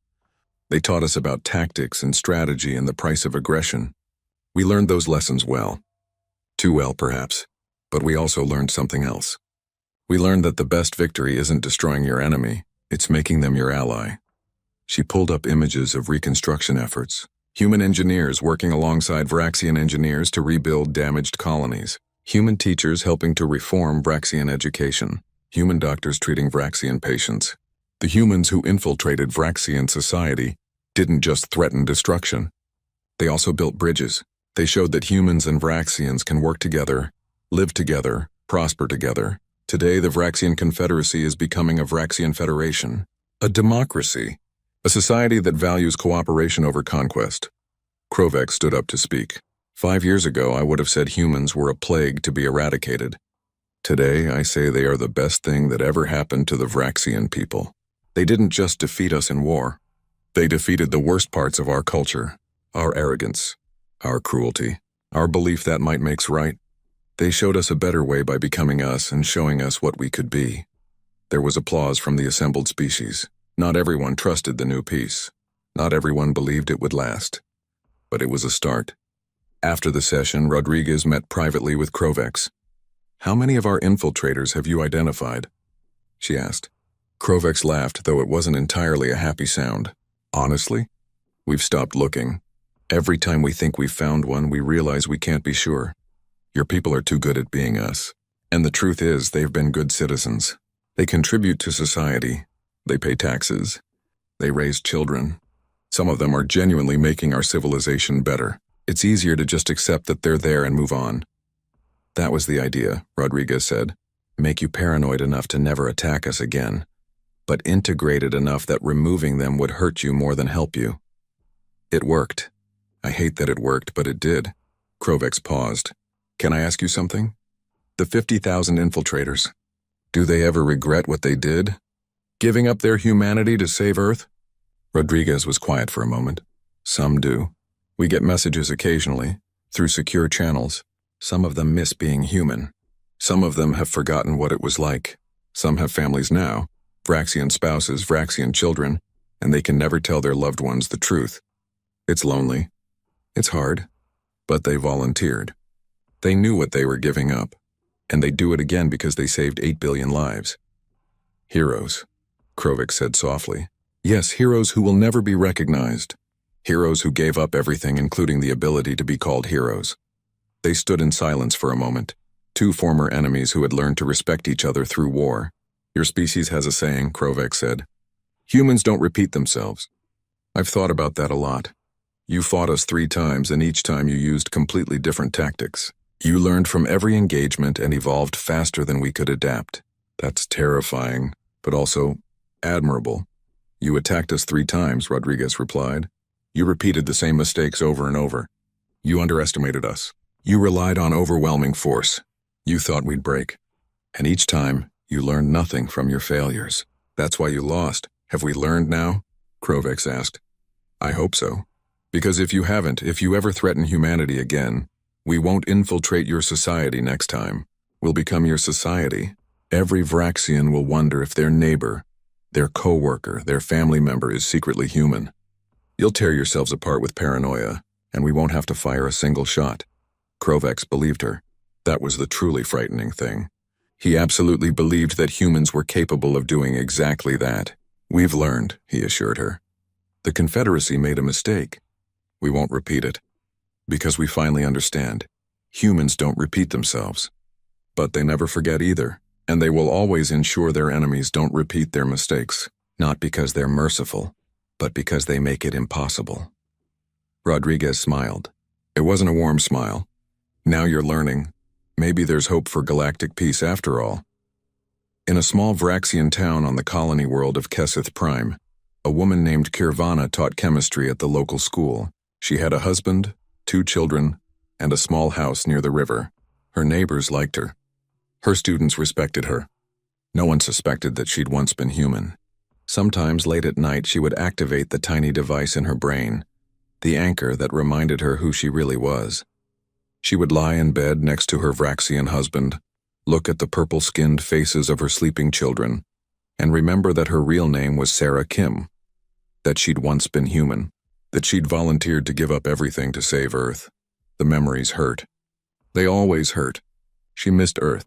They taught us about tactics and strategy and the price of aggression. We learned those lessons well. Too well, perhaps, but we also learned something else. We learned that the best victory isn't destroying your enemy, it's making them your ally. She pulled up images of reconstruction efforts. Human engineers working alongside Vraxian engineers to rebuild damaged colonies. Human teachers helping to reform Vraxian education. Human doctors treating Vraxian patients. The humans who infiltrated Vraxian society didn't just threaten destruction. They also built bridges. They showed that humans and Vraxians can work together, live together, prosper together. Today, the Vraxian Confederacy is becoming a Vraxian Federation, a democracy, a society that values cooperation over conquest. Krovex stood up to speak. 5 years ago, I would have said humans were a plague to be eradicated. Today, I say they are the best thing that ever happened to the Vraxian people. They didn't just defeat us in war. They defeated the worst parts of our culture, our arrogance, our cruelty, our belief that might makes right. They showed us a better way by becoming us and showing us what we could be. There was applause from the assembled species. Not everyone trusted the new peace. Not everyone believed it would last. But it was a start. After the session, Rodriguez met privately with Krovex. How many of our infiltrators have you identified? She asked. Krovex laughed, though it wasn't entirely a happy sound. Honestly, we've stopped looking. Every time we think we've found one, we realize we can't be sure. Your people are too good at being us. And the truth is, they've been good citizens. They contribute to society. They pay taxes. They raise children. Some of them are genuinely making our civilization better. It's easier to just accept that they're there and move on. That was the idea, Rodriguez said. Make you paranoid enough to never attack us again, but integrated enough that removing them would hurt you more than help you. It worked. I hate that it worked, but it did. Krovex paused. Can I ask you something? The 50,000 infiltrators. Do they ever regret what they did? Giving up their humanity to save Earth? Rodriguez was quiet for a moment. Some do. We get messages occasionally, through secure channels. Some of them miss being human. Some of them have forgotten what it was like. Some have families now, Vraxian spouses, Vraxian children, and they can never tell their loved ones the truth. It's lonely. It's hard. But they volunteered. They knew what they were giving up, and they do it again because they saved 8 billion lives. Heroes, Krovex said softly. Yes, heroes who will never be recognized. Heroes who gave up everything, including the ability to be called heroes. They stood in silence for a moment, two former enemies who had learned to respect each other through war. Your species has a saying, Krovex said. Humans don't repeat themselves. I've thought about that a lot. You fought us 3 times, and each time you used completely different tactics. You learned from every engagement and evolved faster than we could adapt. That's terrifying, but also admirable. You attacked us 3 times, Rodriguez replied. You repeated the same mistakes over and over. You underestimated us. You relied on overwhelming force. You thought we'd break. And each time, you learned nothing from your failures. That's why you lost. Have we learned now? Krovex asked. I hope so. Because if you haven't, if you ever threaten humanity again, we won't infiltrate your society next time. We'll become your society. Every Vraxian will wonder if their neighbor, their co-worker, their family member is secretly human. You'll tear yourselves apart with paranoia, and we won't have to fire a single shot. Krovex believed her. That was the truly frightening thing. He absolutely believed that humans were capable of doing exactly that. We've learned, he assured her. The Confederacy made a mistake. We won't repeat it. Because we finally understand. Humans don't repeat themselves. But they never forget either, and they will always ensure their enemies don't repeat their mistakes, not because they're merciful, but because they make it impossible. Rodriguez smiled. It wasn't a warm smile. Now you're learning. Maybe there's hope for galactic peace after all. In a small Vraxian town on the colony world of Keseth Prime, a woman named Kirvana taught chemistry at the local school. She had a husband, 2 children, and a small house near the river. Her neighbors liked her. Her students respected her. No one suspected that she'd once been human. Sometimes late at night she would activate the tiny device in her brain, the anchor that reminded her who she really was. She would lie in bed next to her Vraxian husband, look at the purple-skinned faces of her sleeping children, and remember that her real name was Sarah Kim, that she'd once been human, that she'd volunteered to give up everything to save Earth. The memories hurt. They always hurt. She missed Earth.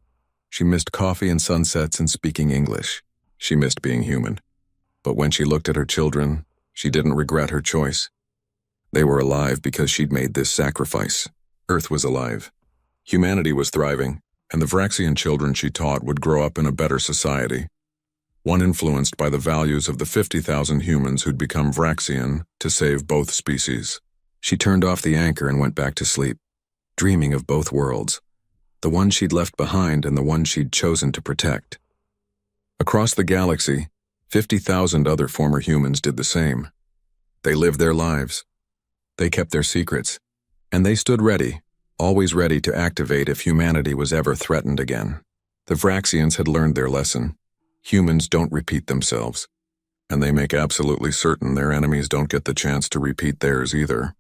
She missed coffee and sunsets and speaking English. She missed being human. But when she looked at her children, she didn't regret her choice. They were alive because she'd made this sacrifice. Earth was alive. Humanity was thriving, and the Vraxian children she taught would grow up in a better society, one influenced by the values of the 50,000 humans who'd become Vraxian to save both species. She turned off the anchor and went back to sleep, dreaming of both worlds, the one she'd left behind and the one she'd chosen to protect. Across the galaxy, 50,000 other former humans did the same. They lived their lives. They kept their secrets. And they stood ready, always ready to activate if humanity was ever threatened again. The Vraxians had learned their lesson. Humans don't repeat themselves. And they make absolutely certain their enemies don't get the chance to repeat theirs either.